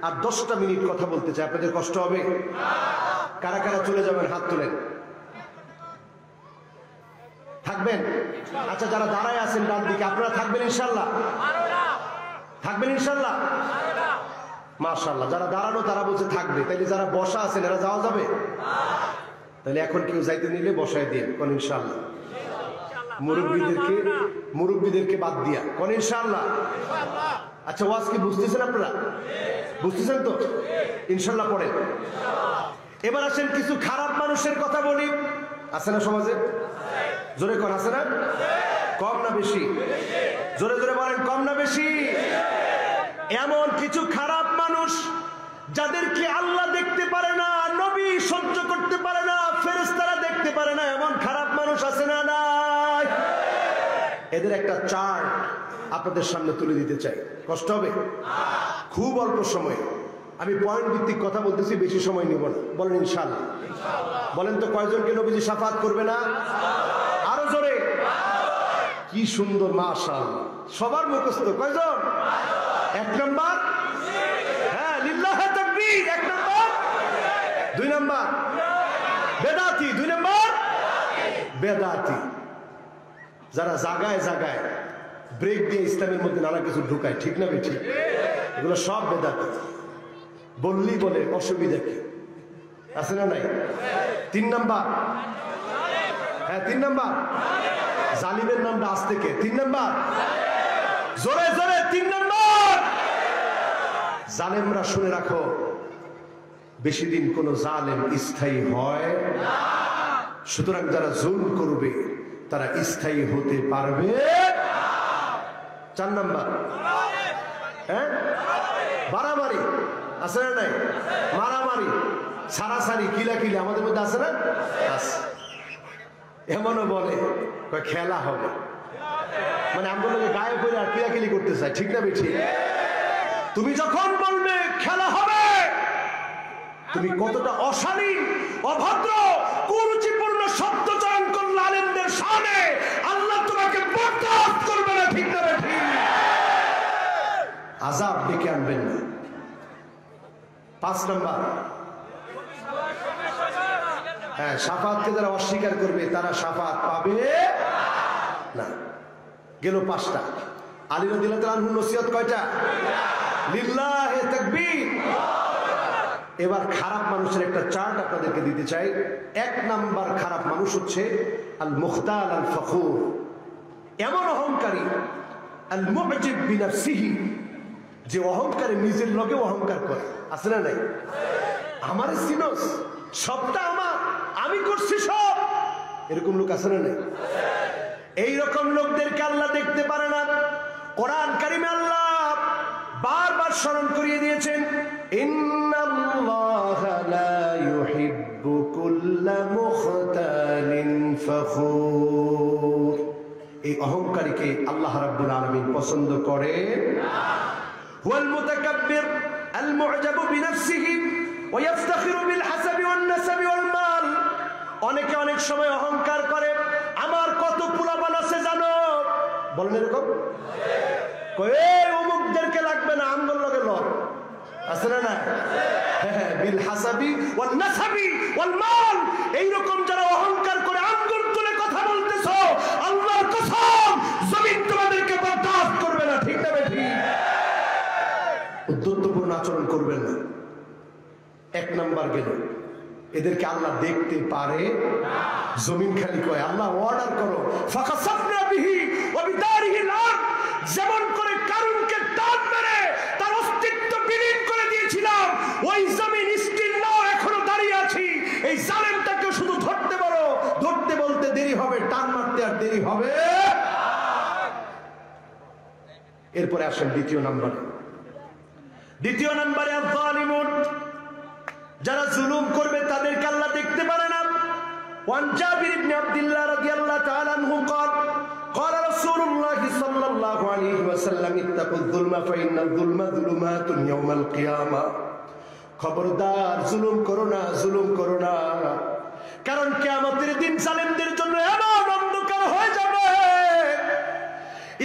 আর 10টা মিনিট কথা বলতে চাই। আপনাদের কষ্ট হবে? কারা কারা চলে যাবেন হাত তোলেন। থাকবেন? আচ্ছা, যারা দাঁড়ায় আছেন ডান দিকে, আপনারা থাকবেন ইনশাল্লাহ? থাকবেন ইনশাল্লাহ? মাশাআল্লাহ। যারা দাঁড়ানো তারা বলছে থাকবে, তাইলে যারা বসা আছেন এরা যাওয়া যাবে? তাহলে এখন কেউ যাইতে নিলে বসায় দিয়ে কোন ইনশাল্লাহ। মুরব্বীদেরকে বাদ দিয়া কোন ইনশাল্লাহ। আচ্ছা, ওয়াজ কি বুঝতেছেন আপনারা? বুঝতেছেন তো? ইনশাল্লাহ পড়েন। এবার আসেন কিছু খারাপ মানুষের কথা বলি। আছে না সমাজে? জোরে কোন আছে না? কম না বেশি? জোরে জোরে বলেন, কম না বেশি? এমন কিছু খারাপ মানুষ যাদেরকে আল্লাহ দেখতে পারে না, নবী সহ্য করতে পারে না, ফেরেশতারা দেখতে পারে না, এমন খারাপ মানুষ আছে না নাই? এদের একটা চার্ট আপনাদের সামনে তুলে দিতে চাই। কষ্ট হবে? খুব অল্প সময়। আমি পয়েন্ট ভিত্তিক কথা বলতেছি, বেশি সময় নিব না। বলেন ইনশাআল্লাহ। বলেন তো কয়জনকে নবীজি শাফাত করবে না? আরো জোরে। কি সুন্দর, মাশাআল্লাহ। সবার মুখস্থ। কয়জন? 1 নাম্বার, হ্যাঁ, লিল্লাহি তাকবীর 1 নাম্বার। 2 নাম্বার বেদাতি। 2 নাম্বার বেদাতি, যারা জায়গায় জায়গায় ব্রেক দিয়ে ইসলামের মধ্যে নানা কিছু ঢুকায়, ঠিক না বেঠিক? এগুলো সব বেদাতি। বললি বলে অসুবিধা কি আছে না নাই? 3 নাম্বার, হ্যাঁ 3 নাম্বার জালিমের নামটা আজ থেকে 3 নাম্বার, জোরে জোরে 3 নাম্বার। জালেমরা শুনে রাখো, বেশি দিন কোন জালেম স্থায়ী হয় না। সুতরাং যারা জুলম করবে তারা স্থায়ী হতে পারবে না। 4 নাম্বার, হ্যাঁ, বাড়াবাড়ি আছে না নাই? মারামারি, সারাসারি, কিলাকিলি আমাদের মধ্যে আছে না? আছে। এমনও বলে খেলা হবে, মানে আমরা গায়ে পড়ে আর কিলাকিলি করতে চাই, ঠিক না বেঠি? তুমি যখন বলবে খেলা হবে, তুমি কতটা অশালীন, অভদ্র, কুরুচিপূর্ণ শব্দ চয়ন করলে আলেমদের সামনে, আল্লাহ তোমাকে বরদাস্ত করবে না, ঠিক না বেঠি? আযাব ডেকে আনবেন না। 5 নাম্বার, হ্যাঁ, শাফাতকে যারা অস্বীকার করবে তারা শাফাত পাবে না। গেল 5টা। আলী রাদিয়াল্লাহু আনহু নসিহত কয়টা? লিল্লাহি তাকবীর। এবার খারাপ মানুষের একটা চার্ট আপনাদেরকে দিতে চাই। 1 নাম্বার খারাপ মানুষ হচ্ছে আল মুখতাল আল ফখুর, এমন অহংকারী, আল মুজিব বিনাফসিহি, যে অহংকারে নিজের লগে অহংকার করে, আছে না নাই? আমার সিনোস, সবটা আমার, আমি করছি সব, এরকম লোক আছে না নাই? এইরকম লোকদেরকে আল্লাহ দেখতে পারে না। কোরআন কারিমে আল্লাহ বারবার স্মরণ করিয়ে দিয়েছেন, ইন্নাল্লাহা লা ইউহিব্বু কুল্লা মুখতালিন ফখুর। এই অহংকারীকে আল্লাহ রাব্বুল আলামিন পছন্দ করেন না। হুয়াল মুতাকাব্বির আল মু'জাবু বিনাফসিহি ওয়া ইফতাখিরু বিল হাসাবি ওয়ান নাসাবি ওয়াল মাল। অনেকে অনেক সময় অহংকার করে, আমার কত পোলাপান আছে জানো? বলেন এরকম? এই অমুকদেরকে লাগবে না, আমগোর লগে লড়, আছে না না? বিল হাসাবি ওয়ান নাসাবি ওয়াল মাল। এইরকম যারা অহংকার করে আঙ্গুল তুলে কথা বলতেছো, আল্লাহর কসম জমিন তোমাদেরকে বরদাস্ত করবে না, ঠিক না বেঠি? উদ্ধতপূর্ণ আচরণ করবেন না। 1 নাম্বার গেল। এদেরকে আল্লাহ দেখতে পারে না। জমিন খালি কয়, আল্লাহ অর্ডার করো, ফাকাসাফনা বিহি ওয়া বিদারিহিল আরদ। যেমন করে কারুনকে টান মেরে তার অস্তিত্ব বিলীন করে দিয়েছিলাম, ওই জমিন স্টিল নাও এখনো দাঁড়িয়ে আছি। এই এরপরে আসেন দ্বিতীয় নাম্বারে। দ্বিতীয় নাম্বারে আয-যালিমুন, যারা জুলুম করবে তাদেরকে আল্লাহ দেখতে পারে না। ওয়ান জাবির ইবনে আব্দুল্লাহ রাদিয়াল্লাহু তাআলা আনহু قال قال رسول الله صلى الله عليه وسلم اتقوا الظلم فإن الظلم ظلمات يوم القيامة। খবরদার জুলুম করো না, জুলুম করো না, কারণ কিয়ামতের দিন জালেমদের জন্য এমন অন্ধকার হয়ে যাবে,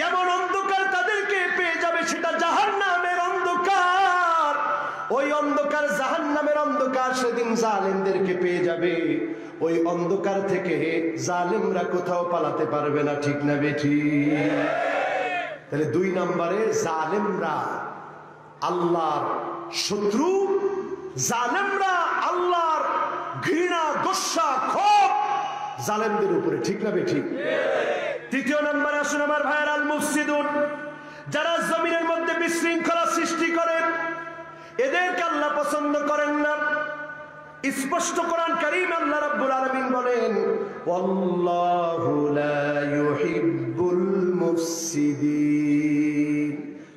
এমন অন্ধকার তাদেরকে পেয়ে যাবে, সেটা জাহান্নামের অন্ধকার। ওই অন্ধকার জাহান্নামের অন্ধকার সেদিন জালেমদেরকে পেয়ে যাবে। ওই অন্ধকার থেকে জালেমরা কোথাও পালাতে পারবে না, ঠিক না বেঠিক? তাহলে 2 নম্বরে জালেমরা আল্লাহর শত্রু, জালেমরা আল্লাহর ঘৃণা, গোসা, ক্ষোভ জালেমদের উপরে, ঠিক না বেঠিক? তৃতীয় নম্বরে আসুন আমার ভাইয়ের, আল মুফসিদুন, যারা জমিনের মধ্যে বিশৃঙ্খলা সৃষ্টি করে, এদেরকে আল্লাহ পছন্দ করেন না। স্পষ্ট কোরআন কারীম আল্লাহ রাব্বুল আলামিন বলেন, ওয়াল্লাহু লা ইউহিব্বুল মুফসিদিন।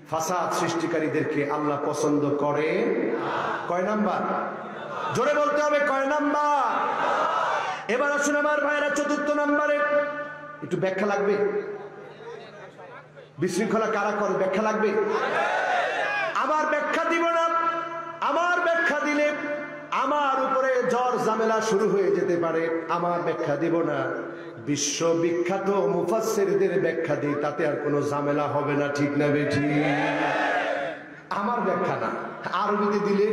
ফাসাদ সৃষ্টিকারীদেরকে আল্লাহ পছন্দ করে। কয় নাম্বার? জোরে বলতে হবে, কয় নাম্বার? এবার আসুন আমার ভাইরা চতুর্থ নাম্বারে। একটু ব্যাখ্যা লাগবে। বিশৃঙ্খলা কারা করে ব্যাখ্যা লাগবে? আমার ব্যাখ্যা দিব না, আমার ব্যাখ্যা দিলে আমার উপরে ঝড় ঝামেলা শুরু হয়ে যেতে পারে। আমার ব্যাখ্যা দিব না, বিশ্ববিখ্যাত মুফাসসিরদের ব্যাখ্যা দিই, তাতে আর কোনো ঝামেলা হবে না, ঠিক না বেঠিক? আমার ব্যাখ্যা না, আরবিতে দিলে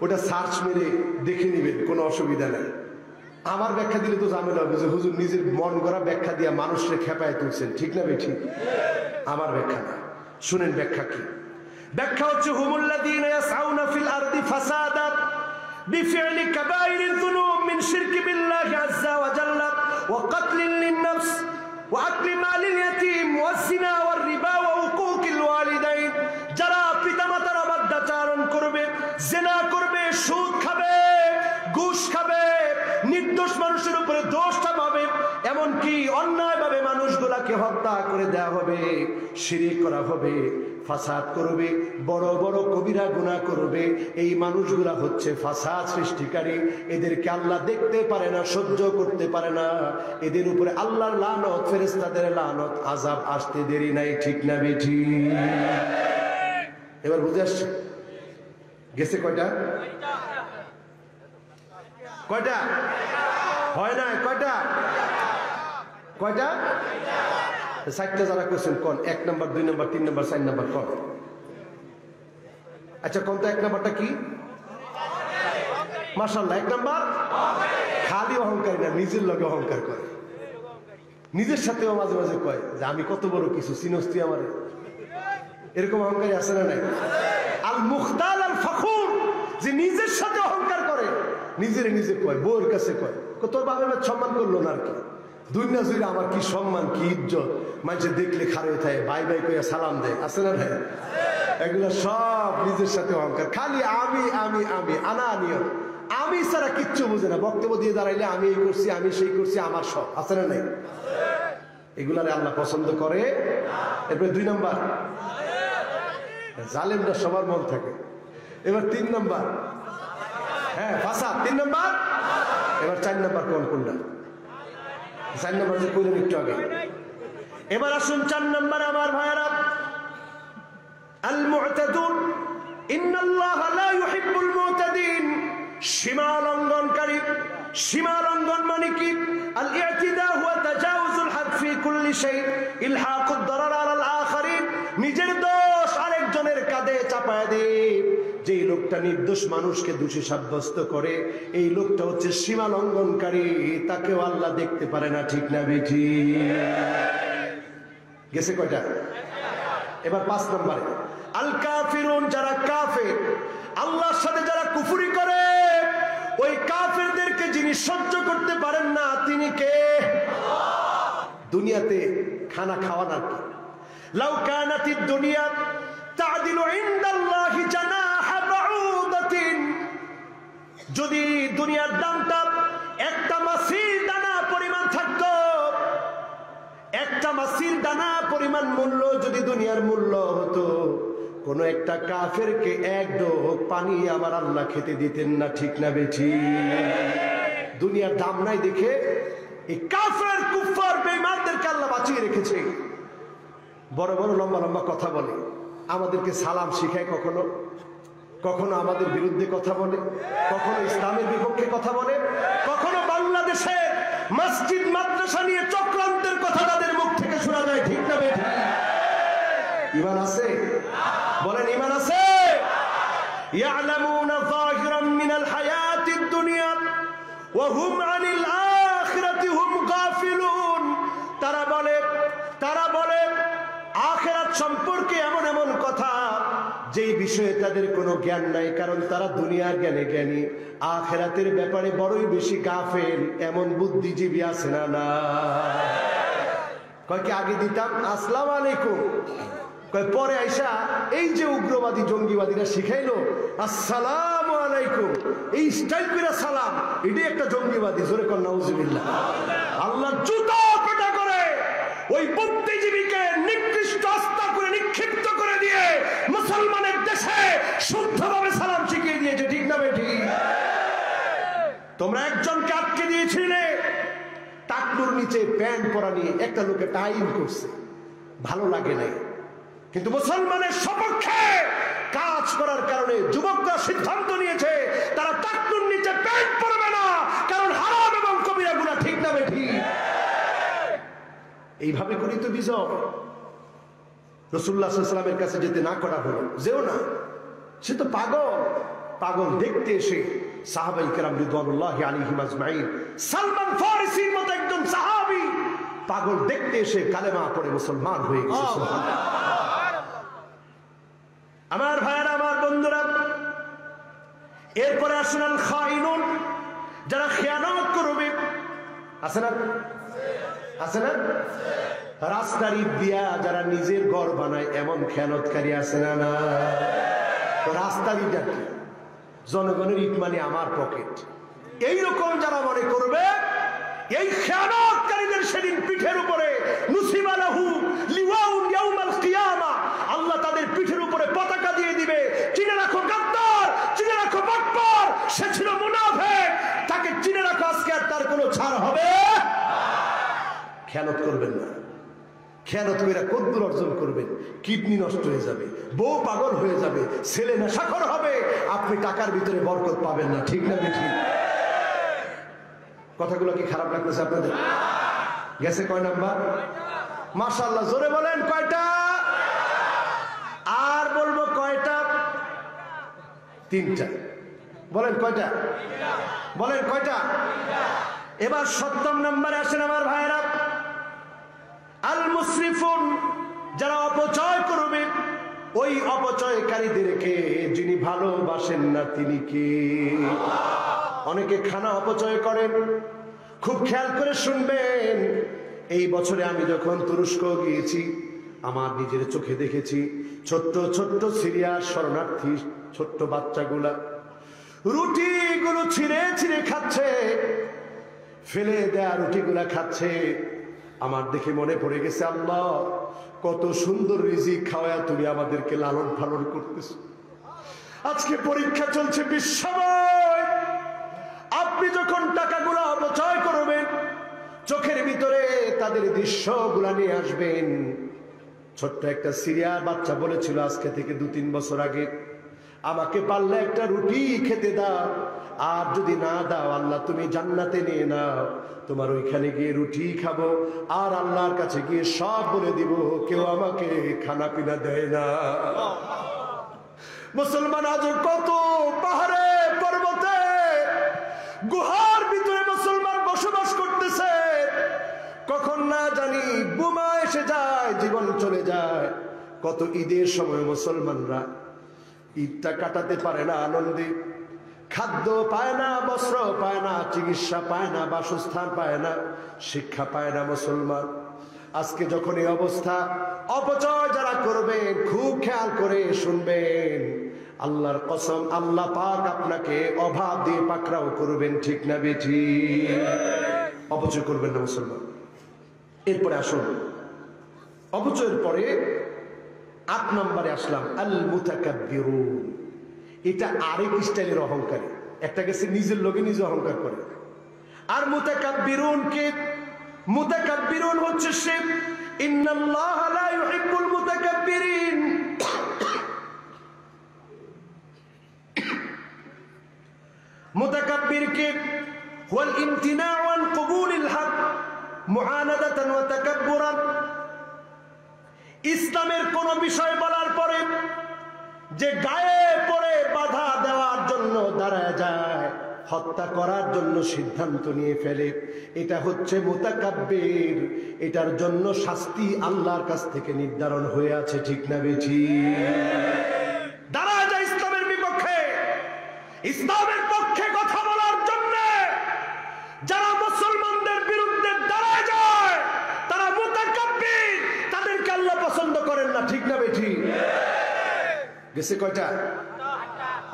ওটা সার্চ মেরে দেখে নেবেন, কোনো অসুবিধা নেই। আমার ব্যাখ্যা দিলে তো ঝামেলা হবে যে হুজুর নিজের মন গড়া ব্যাখ্যা দিয়া মানুষকে খেপায় তুলছেন, ঠিক না বেঠিক? আমার ব্যাখ্যা না, শুনেন ব্যাখ্যা কি। ব্যাখ্যা হচ্ছে, হুমুল্লাযীনা ইয়াসআউনা ফিল আরদি ফাসাদা বিফি'লি কাবাইরিয যুনুব মিন শিরকি বিল্লাহি আযজা ওয়া জাল্লা ওয়া কাতলিন লিন-নাফস ওয়া আকলি মালিল ইয়াতীম ওয়া যিনা ওয়ার রিবা ওয়া হুকুকিল ওয়ালিদাইন। যারা পিতামাতার অবাধ্যাচরণ করবে, জিনা করবে, সুদ খাবে, ঘুষ খাবে, নির্দোষ মানুষের উপরে দোষ চাপাবে, এমনকি অন্যায়ভাবে মানুষগুলাকে হত্যা করে দেওয়া হবে, শিরক করা হবে, ফাসাদ করবে, বড় বড় কবিরা গুনাহ করবে, এই মানুষগুলা হচ্ছে ফাসাদ সৃষ্টিকারী। এদেরকে আল্লাহ দেখতে পারে না, সহ্য করতে পারে না। এদের উপরে আল্লাহর লানত, ফেরেশতাদের লানত, আযাব আসতে দেরি নাই, ঠিক না বেঠিক? এবার বুঝে আসছে? গেছে কয়টা? কয়টা হয় না? কয়টা? কয়টা? 4টা যারা কোশ্চেন কোন, 1 নম্বর, 2 নম্বর, 3 নম্বর, 4 নম্বর কোন? আচ্ছা কোন তো 1 নম্বরটা কি? মাশাআল্লাহ, 1 নম্বর খালি অহংকারী না, নিজের লগে অহংকার করে, নিজের সাথেও মাঝে মাঝে কয় যে আমি কত বড় কিছু, চিনোস তুই আমারে? এরকম অহংকারী আছে না নাই? আল মুখতাল আল ফখুর, যে নিজের সাথে অহংকার করে, নিজেরে নিজে কয়, বউর কাছে কয় তোর বাবার সম্মান করলো না আর কি, দুনিয়া জুড়ে আমার কি সম্মান, কি ইজ্জত, মানুষে দেখলে খারে থাকে, ভাই ভাই কইয়া সালাম দেয়, আছে না নাই? এগুলো সব নিজের সাথে অহংকার, খালি আমি আমি আমি, আনা আনিয়ত, আমি ছাড়া কিচ্ছু বুঝে না। বক্তব্য দিয়ে দাঁড়াইলে আমি এই করছি, আমি সেই করছি, আমার সব, আছে না নাই? এগুলারে আল্লাহ পছন্দ করে। এরপরে 2 নম্বর, জালেমরা সবার মন থাকে। এবার 3 নম্বর, হ্যাঁ ফাসাদ, 3 নম্বর। এবার 4 নম্বর কোনটা? 4 নম্বর যে কইলেন একটু আগে। এবার আসুন 4 নম্বর আমার ভাইরা, আল মু'তাদুন, ইন্নাল্লাহা লা ইউহিব্বুল মু'তাদিন। সীমা লঙ্ঘনকারী। সীমা লঙ্ঘন মানে কি? আল ইতিদা হুয়া তাজাউজুল হাদ ফি কুল্লি শাই, ইলহাকুদ দারার আলাল আখারিন। নিজের দোষ আরেকজনের কাঁধে চাপায় দেয়। যেই লোকটা নির্দোষ মানুষকে দোষী সাব্যস্ত করে, এই লোকটা হচ্ছে সীমা লঙ্ঘনকারী, তাকেও আল্লাহ দেখতে পারে না, ঠিক না বেঠিক? গেছে কয়টা? এবার 5 নম্বরে, আল কাফিরুন, যারা কাফের, আল্লাহর সাথে যারা কুফরি করে, ওই কাফেরদেরকে যিনি সহ্য করতে পারেন না তিনি কে? দুনিয়াতে খানা খাওয়ান আর কি। লাউ কানাতিদ দুনিয়া তা'দিলু ইনদাল্লাহি জানাহা বাউদাতিন, যদি দুনিয়ার দামটা একটা মাছির দানা পরিমাণ থাকতো, একটা মাছির দানা পরিমাণ মূল্য যদি দুনিয়ার মূল্য হতো, কোন একটা কাফেরকে এক ঢোক পানি আমার আল্লাহ খেতে দিতেন না, ঠিক না বেঠি? দুনিয়ার দাম নাই দেখে এই কাফের কুফার বেঈমানদেরকে আল্লাহ বাঁচিয়ে রেখেছে। বড় বড় লম্বা লম্বা কথা বলে, আমাদেরকে সালাম শিখায়, কখনো কখনো আমাদের বিরুদ্ধে কথা বলে, কখনো ইসলামের বিপক্ষে কথা বলে, কখনো বাংলাদেশের মসজিদ মাদ্রাসা নিয়ে চক্রান্তের কথা তাদের মুখ থেকে শোনা যায়, ঠিক না বেঠি? ঈমান আছে? বলেন ঈমান আছে? ইয়ালামুনা যাহিরাম মিনাল হায়াতিদ দুনিয়া ওয়া হুম আনিল আখিরাতি হুম গাফিলুন। তারা বলে আখিরাত সম্পর্কে এমন এমন কথা যেই বিষয়ে তাদের কোনো জ্ঞান নাই, কারণ তারা দুনিয়ার জ্ঞানে জ্ঞানী, আখিরাতের ব্যাপারে বড়ই বেশি গাফেল। এমন বুদ্ধিজীবী আছে না? না। কয় কি আগে দিতাম আসসালামু আলাইকুম, কয় পরে আইসা এই যে উগ্রবাদী জঙ্গিবাদীরা শিখাইলো আসসালামু আলাইকুম, এই স্টাইল করে সালাম, এটাই একটা জঙ্গিবাদী। জোরে কর নাউজুবিল্লাহ। আল্লাহ জুতা পেটা করে ওই বুদ্ধিজীবীকে নিকৃষ্ট আস্থা করে নিক্ষিপ্ত করে দিয়ে মুসলমানের দেশে শুদ্ধভাবে সালাম শিখিয়ে দিয়েছে, ঠিক না বেঠি? তোমরা একজনকে আটকে দিয়েছিলে টাকলুর নিচে প্যান্ট পরা নিয়ে, একটা লোকে টাইম করছে, ভালো লাগে নাই, কিন্তু মুসলমানের সপক্ষে কাজ করার কারণে যুবকরা সিদ্ধান্ত নিয়েছে তারা টাকলুর নিচে প্যান্ট পরবে না, কারণ হারাম এবং কবিরা গুনাহ, ঠিক না বেঠি? এইভাবে করি তো বিজয়। রাসূলুল্লাহ সাল্লাল্লাহু আলাইহি ওয়াসাল্লামের কাছে যেতে না করা হলো, যেও না, সে তো পাগল দেখতে এসে সাহাবায়ে কেরাম রিদওয়ানুল্লাহি আলাইহিম আজমাইন, সালমান ফারিসির মতো একজন সাহাবী পাগল দেখতে এসে কালেমা পড়ে মুসলমান হয়ে গেছে। সুবহানাল্লাহ। আমার ভাইয়েরা, আমার বন্ধুরা, এরপরে আসেন আল খাইনুন, যারা খেয়ানত করবে। আছে না? আছে না? রাস্তার ইট দিয়া যারা নিজের ঘর বানায়, এমন খেয়ানতকারী আছে না? না। রাস্তার ইট আর কি, জনগণের ইট মানে আমার পকেট, এইরকম যারা মনে করবে, এই খেয়ানতকারীদের সেদিন পিঠের উপরে নুসিবা লাহু লিওয়াউন ইয়াউমাল কিয়ামা, আল্লাহ তাদের পিঠের উপরে পতাকা দিয়ে দিবে। চিনে রাখো গাদ্দার, চিনে রাখো বাটপার, সে ছিল মুনাফিক, তাকে চিনে রাখো, আজকে আর তার কোনো ছাড় হবে না। খেয়ানত করবেন না। খেয়ানত করে কদ্দুর অর্জন করবেন, কিডনি নষ্ট হয়ে যাবে, বউ পাগল হয়ে যাবে, ছেলে নেশাখোর হবে, আপনি টাকার ভিতরে বরকত পাবেন না, ঠিক না বেঠিক? কথাগুলো কি খারাপ লাগতেছে আপনাদের? গেছে কয় নাম্বার? মাশাআল্লাহ, জোরে বলেন কয়টা? আর বলবো কয়টা? তিনটা। বলেন কয়টা? বলেন কয়টা? এবার ৭০ নম্বরে আসেন আমার ভাইরা। আল মুসরিফুন, যারা অপচয় করবে, ওই অপচয়কারীদেরকে যিনি ভালোবাসেন না তিনি কে? অনেকে খানা অপচয় করেন, খুব খেয়াল করে শুনবেন। এই বছরে আমি যখন তুরস্ক গিয়েছি, আমার নিজের চোখে দেখেছি ছোট্ট ছোট্ট সিরিয়ার শরণার্থী ছোট্ট বাচ্চাগুলা রুটিগুলো ছিঁড়ে ছিঁড়ে খাচ্ছে, ফেলে দেয়া রুটিগুলা খাচ্ছে। আমার দেখে মনে পড়ে গেছে, আল্লাহ কত সুন্দর রিজিক খাওয়ায়া তুমি আমাদেরকে লালন পালন করতেছ। আজকে পরীক্ষা চলছে বিশ্বময়, আপনি যখন টাকাগুলো অপচয় করবেন, চোখের ভিতরে তাদের দৃশ্যগুলা নিয়ে আসবেন। ছোট্ট একটা সিরিয়ার বাচ্চা বলেছিল আজকে থেকে ২-৩ বছর আগে, আমাকে পারলে একটা রুটি খেতে দাও, আর যদি না দাও আল্লাহ তুমি জান্নাতে নিয়ে নাও, তোমার ওইখানে গিয়ে রুটি খাবো, আর আল্লাহর কাছে গিয়ে সব বলে দিব, কেউ আমাকে খানা পিনা দেয় না। মুসলমান আজ কত পাহাড়ে পর্বতে গুহার ভিতরে মুসলমান বসবাস করতেছে, কখন না জানি বোমা এসে যায়, জীবন চলে যায়। কত ঈদের সময় মুসলমানরা ঈদটা কাটাতে পারে না আনন্দে, খাদ্য পায় না, বস্ত্র পায় না, চিকিৎসা পায় না, বাসস্থান পায় না, শিক্ষা পায় না মুসলমান। আজকে যখন এই অবস্থা, অপচয় যারা করবেন খুব খেয়াল করে শুনবেন, আল্লাহর কসম আল্লাহ পাক আপনাকে অভাব দিয়ে পাকড়াও করবেন, ঠিক না বেঠি? অপচয় করবেন না মুসলমান। এরপরে আসুন, অপচয়ের পরে 8 নম্বরে আসলাম, আল মুতাকাব্বিরুন। এটা আরেক স্টাইলের অহংকারী। একটা গেছে নিজের লোকে নিজে অহংকার করে, আর মুতাকাব্বিরুন হচ্ছে সে, ইন্নাল্লাহা লা ইউহিব্বুল মুতাকাব্বিরিন। মুতাকাব্বির কে হুয়াল ইমতিনাউ আন কবুলিল হক মুআনাদাতান ওয়া তাকাব্বুরান। ইসলামের কোন বিষয় বলার পরে যে গায়ে পড়ে বাধা দেওয়ার জন্য দাঁড়ায় যায়, হত্যা করার জন্য সিদ্ধান্ত নিয়ে ফেলে, এটা হচ্ছে মুতাকাব্বির। এটার জন্য শাস্তি আল্লাহর কাছ থেকে নির্ধারণ হয়ে আছে, ঠিক না বেঠি? দাঁড়ায় যায় ইসলামের বিপক্ষে, ইসলামের পক্ষে কথা বলার জন্য যারা মুসলমানদের বিরুদ্ধে দাঁড়ায় যায় তারা মুতাকাব্বির, তাদেরকে আল্লাহ পছন্দ করেন না, ঠিক না বেঠি? গেছে কয়টা?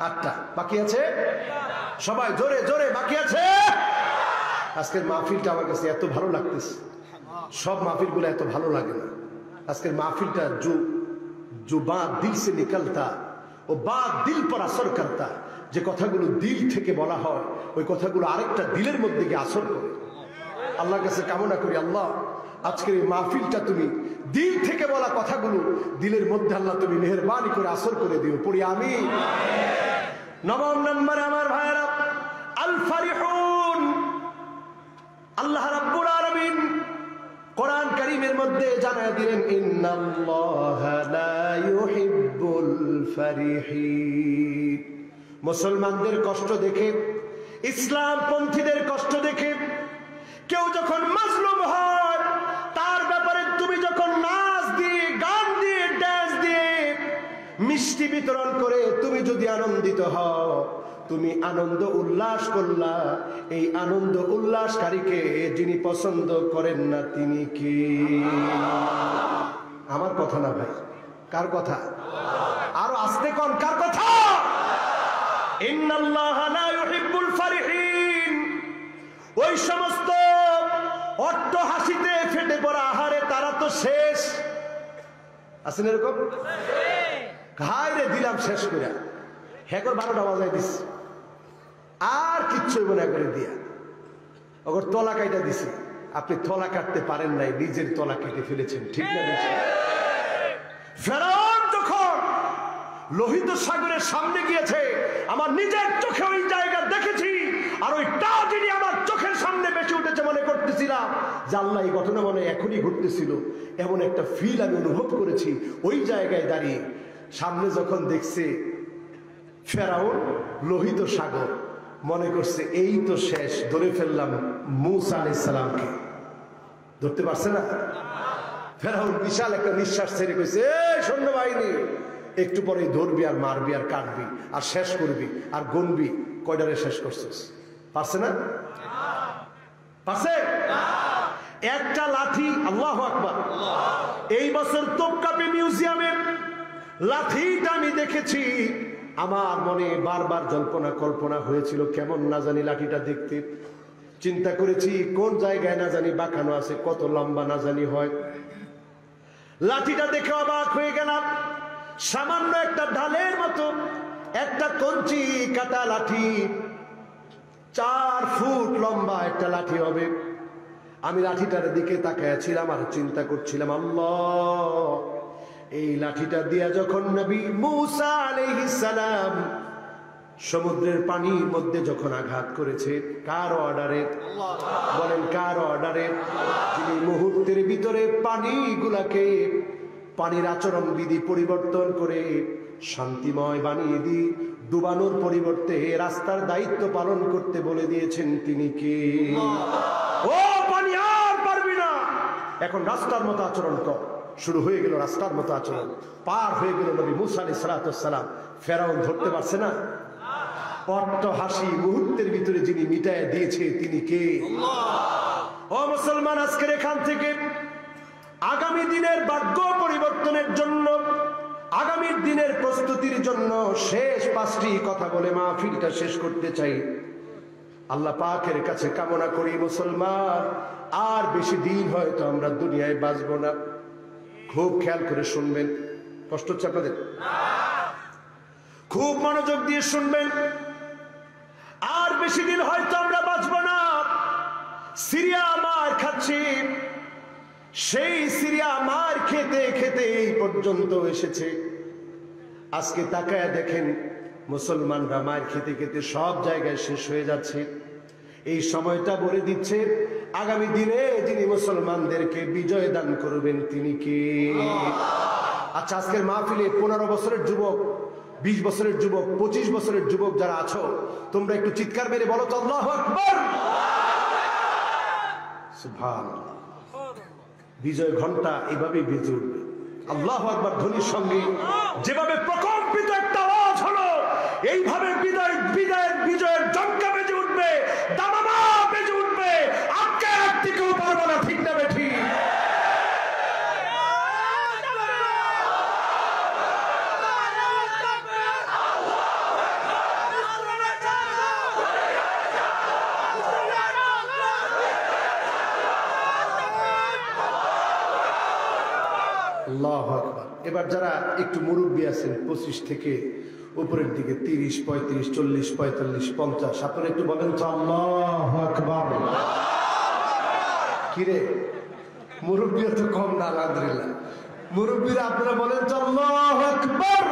8টা। বাকি আছে সবাই জোরে জোরে, বাকি আছে। আজকের মাহফিলটা আমার কাছে এত ভালো লাগতেছে, সব মাহফিলগুলো এত ভালো লাগে না। আজকের মাহফিলটা जो बात दिल से निकलता ও বাত দিল পর আসর করতা, যে কথাগুলো দিল থেকে বলা হয় ওই কথাগুলো আরেকটা দিলের মধ্যে গিয়ে আসর করে। আল্লাহর কাছে কামনা করি, আল্লাহ আজকের এই মাহফিলটা তুমি দিল থেকে বলা কথাগুলো দিলের মধ্যে আল্লাহ তুমি মেহেরবানি করে আসর করে দিও, পড়ি আমিন। 9 নম্বরে আমার ভাইরা, আল ফারিহুন। আল্লাহ রাব্বুল আলামিন কোরআন কারীমের মধ্যে জানায় দিলেন, ইন্নাল্লাহা লা ইউহিব্বুল ফারিহিন। মুসলমানদের কষ্ট দেখে, ইসলাম পন্থীদের কষ্ট দেখে কেউ যখন মাজলুম হয়, তার ব্যাপারে তুমি যখন নাচ দিয়ে, গান দিয়ে, ডান্স দিয়ে, মিষ্টি বিতরণ করে তুমি যদি আনন্দিত হও, তুমি আনন্দ উল্লাস করলা, এই আনন্দ উল্লাসকারীকে যিনি পছন্দ করেন না তিনি কি? আমার কথা না ভাই, কার কথা? আরো আস্তে কোন, কার কথা? ইন্নাল্লাহা লা ইউহিব্বুল ফারিহিন। ওই সমস্ত অট্ট হাসিতে ফেটে পড়া আহারে তারা তো শেষ। আছেন এরকম? ঘাই রে দিলাম শেষ করে, হ্যাঁ 12টা বাজায় দিস, আর কিচ্ছু মনে করে দিয়া ওর তলা কাইটা দিছি। আপনি তলা কাটতে পারেন নাই, নিজের তলা কেটে ফেলেছেন, ঠিক না? ফেরাউন যখন লোহিত সাগরের সামনে গিয়েছে, আমার নিজের চোখে ওই জায়গা দেখেছি, আর ওইটা যিনি আমার চোখের সামনে বেশি উঠেছে মনে করতেছিলাম যে আল্লাহ এই ঘটনা মনে এখনই ঘটতেছিল, এমন একটা ফিল আমি অনুভব করেছি ওই জায়গায় দাঁড়িয়ে। সামনে যখন দেখছে ফেরাউন লোহিত সাগর, মনে করছে এই তো শেষ, ধরে ফেললাম মূসা আলাইহিস সালামকে। ধরতে পারছে না? ফেরাউন বিশাল একটা নিঃশ্বাস ছেড়ে কইছে, এই সৈন্যবাহিনী একটু পরে ধরবি আর মারবি আর কাটবি আর শেষ করবি আর গুনবি, কয়টারে শেষ করছিস? পারছে না? পারছে? একটা লাঠি, আল্লাহু আকবার। এই বছর তোপকাপি মিউজিয়ামে লাঠিটা আমি দেখেছি, আমার মনে বারবার জল্পনা কল্পনা হয়েছিল কেমন না জানি লাঠিটা দেখতে। চিন্তা করেছি কোন জায়গায় না জানি বাঁকানো আছে, কত লম্বা না জানি হয়। লাঠিটা দেখে অবাক হয়ে গেলাম, সামান্য একটা ঢালের মতো একটা কঞ্চি কাটা লাঠি, 4 ফুট লম্বা একটা লাঠি হবে। আমি লাঠিটার দিকে তাকায়াছিলাম আর চিন্তা করছিলাম, আল্লাহ এই লাঠিটা দিয়া যখন নবী মূসা আলাইহিস সালাম সমুদ্রের পানির মধ্যে যখন আঘাত করেছে, কার অর্ডারে? বলেন কার অর্ডারে? যিনি মুহূর্তের ভিতরে পানিগুলাকে, পানির আচরণ বিধি পরিবর্তন করে শান্তিময় বানিয়ে দিয়ে ডুবানোর পরিবর্তে রাস্তার দায়িত্ব পালন করতে বলে দিয়েছেন, তিনি কে? ও পানি আর পারবি না, এখন রাস্তার মতো আচরণ কর। শুরু হয়ে গেল রাস্তার মতো আচরণ, পার হয়ে গেল নবী মূসা আলাইহিস সালাম। ফেরাউন ধরতে পারছে না। অট্ট হাসি মুহূর্তের ভিতরে যিনি মিটায় দিয়েছে তিনি কে? ও মুসলমান, আজকের এখান থেকে আগামী দিনের ভাগ্য পরিবর্তনের জন্য, আগামীর দিনের প্রস্তুতির জন্য শেষ 5টি কথা বলে মাহফিলটা শেষ করতে চাই। আল্লাহ পাকের কাছে কামনা করি মুসলমান আর বেশি দিন হয়তো আমরা দুনিয়ায় বাঁচব না। খুব খেয়াল করে শুনবেন, কষ্ট হচ্ছে আপনাদের? খুব মনোযোগ দিয়ে শুনবেন। আর বেশি দিন হয়তো আমরা বাঁচব না। সিরিয়া মার খাচ্ছি, সেই সিরিয়া মার খেতে খেতে এই পর্যন্ত এসেছে। আজকে তাকায় দেখেন মুসলমানরা মার খেতে খেতে সব জায়গায় শেষ হয়ে যাচ্ছে। এই সময়টা বলে দিচ্ছে আগামী দিনে যিনি মুসলমানদেরকে বিজয় দান করবেন তিনি কে। আচ্ছা, আজকের মাহফিলে 15 বছরের যুবক, 20 বছরের যুবক, 25 বছরের যুবক যারা আছো, তোমরা একটু চিৎকার মেরে বলো তো আল্লাহু আকবার। সুবহানাল্লাহ। বিজয় ঘন্টা এভাবেই বেজে উঠবে আল্লাহু আকবার ধ্বনির সঙ্গে। যেভাবে প্রকম্পিত একটা আওয়াজ হলো, এইভাবে বিজয়ের জঙ্কা বেজে উঠবে, দামামা বেজে উঠবে। আজকে রাখতে কেউ পারবো না, ঠিক না বেঠি? আল্লাহু আকবার। এবার যারা একটু মুরব্বী আছেন 25 থেকে উপরের দিকে, 30, 35, 40, 45, 50, আপনারা একটু বলেন তো আল্লাহু আকবার। কিরে মুরব্বীরা তো কম না, আলহামদুলিল্লাহ। মুরব্বীরা আপনারা বলেন তো আল্লাহু আকবার।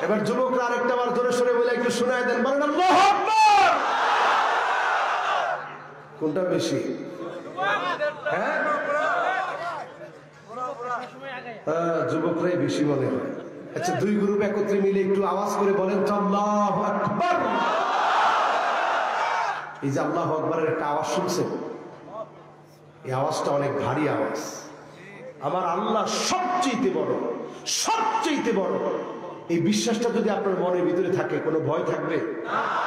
এবার যুবকরা আরেকটা বার জোরে সরে বলে একটু শোনায় দেন, বলেন আল্লাহু আকবার। কোনটা বেশি? হ্যাঁ, যুবকরাই বেশি মনে হয়। আচ্ছা, দুই গ্রুপ একত্রে মিলে একটু আওয়াজ করে বলেন তো আল্লাহু আকবার। এই যে আল্লাহু আকবারের একটা আওয়াজ শুনছেন, এই আওয়াজটা অনেক ভারী আওয়াজ। আমার আল্লাহ সবচেয়ে বড়, সবচেয়ে বড়। এই বিশ্বাসটা যদি আপনার মনের ভিতরে থাকে, কোনো ভয় থাকবে?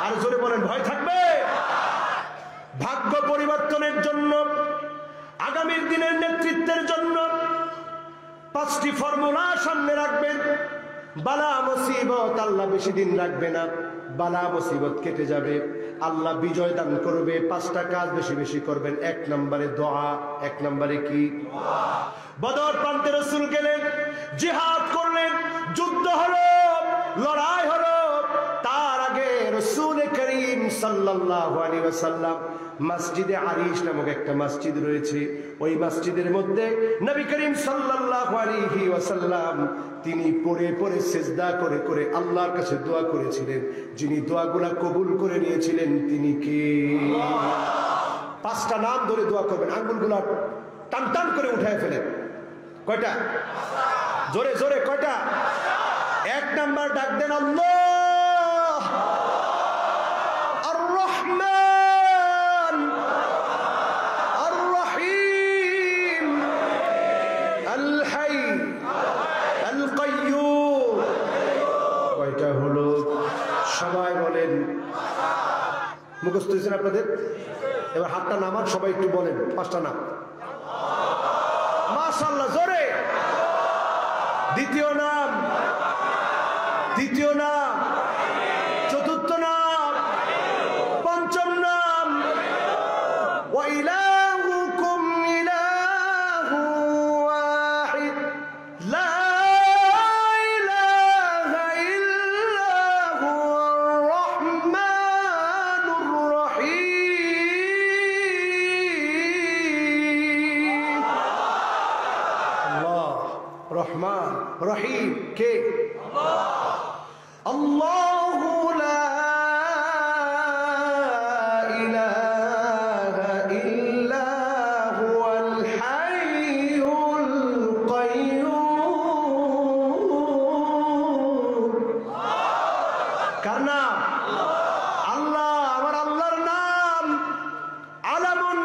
আর জোরে বলেন, ভয় থাকবে? ভাগ্য পরিবর্তনের জন্য, আগামীর দিনের নেতৃত্বের জন্য 5টি ফর্মুলা সামনে রাখবেন। বালা মুসিবত আল্লাহ বেশি দিন রাখবে না, বালা মুসিবত কেটে যাবে, আল্লাহ বিজয় দান করবে। 5টা কাজ বেশি বেশি করবেন। 1 নম্বরে দোয়া। 1 নম্বরে কি? বদর প্রান্তে রাসূল গেলেন, জিহাদ করলেন, যুদ্ধ হলো, লড়াই হলো। তার আগে রাসূল করিম সাল্লাল্লাহু আলাইহি ওয়াসাল্লাম মসজিদে আরিশ নামক একটা মসজিদ রয়েছে, ওই মসজিদের মধ্যে নবী করিম সাল্লাল্লাহু আলাইহি ওয়াসাল্লাম তিনি পড়ে পড়ে সিজদা করে করে আল্লাহর কাছে দোয়া করেছিলেন। যিনি দোয়াগুলা কবুল করে নিয়েছিলেন তিনি কে? 5টা নাম ধরে দোয়া করবেন, আঙ্গুলগুলা টান টান করে উঠায় ফেলেন। কয়টা? জোরে জোরে কয়টা? 1 নাম্বার ডাক দেন আল্লাহ। সবাই বলেন, মুখস্থ হয়েছেন আপনাদের? এবার হাতটা নামান, সবাই একটু বলেন 5টা নাম। মাশাআল্লাহ, জোরে। দ্বিতীয় নাম, তৃতীয় নাম, চতুর্থ নাম, পঞ্চম নাম। ওয়া ইলাহুকুম ইলাহু ওয়াহিদ লা রহমান রহিম কে? আল্লাহু লা ইলাহা ইল্লা হুয়াল হাইয়ুল কাইয়্যুম। কার নাম? আল্লাহ। আমার আল্লাহর নাম আলামুন,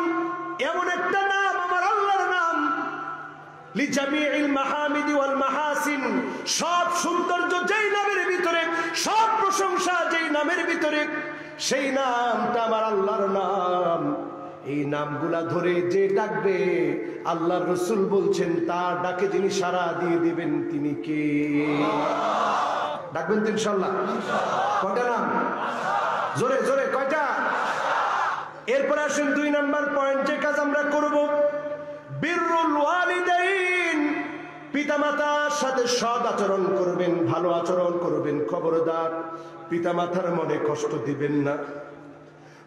এমন একটা নাম আমার আল্লাহর নাম। লিজামিউল মাহামিদি ওয়াল মাহাসিন, সব সৌন্দর্য যেই নামের ভিতরে, সব প্রশংসা যেই নামের ভিতরে, সেই নামটা আমার আল্লাহর নাম। এই নামগুলা ধরে যে ডাকবে, আল্লাহর রাসূল বলছেন তার ডাকে যিনি সাড়া দিয়ে দিবেন তিনি কে? ডাকবেন তো ইনশাআল্লাহ? কয়টা নাম? জোরে জোরে কয়টা? এরপর আসেন 2 নাম্বার পয়েন্ট, যে কাজ আমরা করব, বিররুল ওয়ালিদাইন, পিতামাতার সাথে সৎ আচরণ করবেন, ভালো আচরণ করবেন। খবরদার পিতামাতার মনে কষ্ট দিবেন না,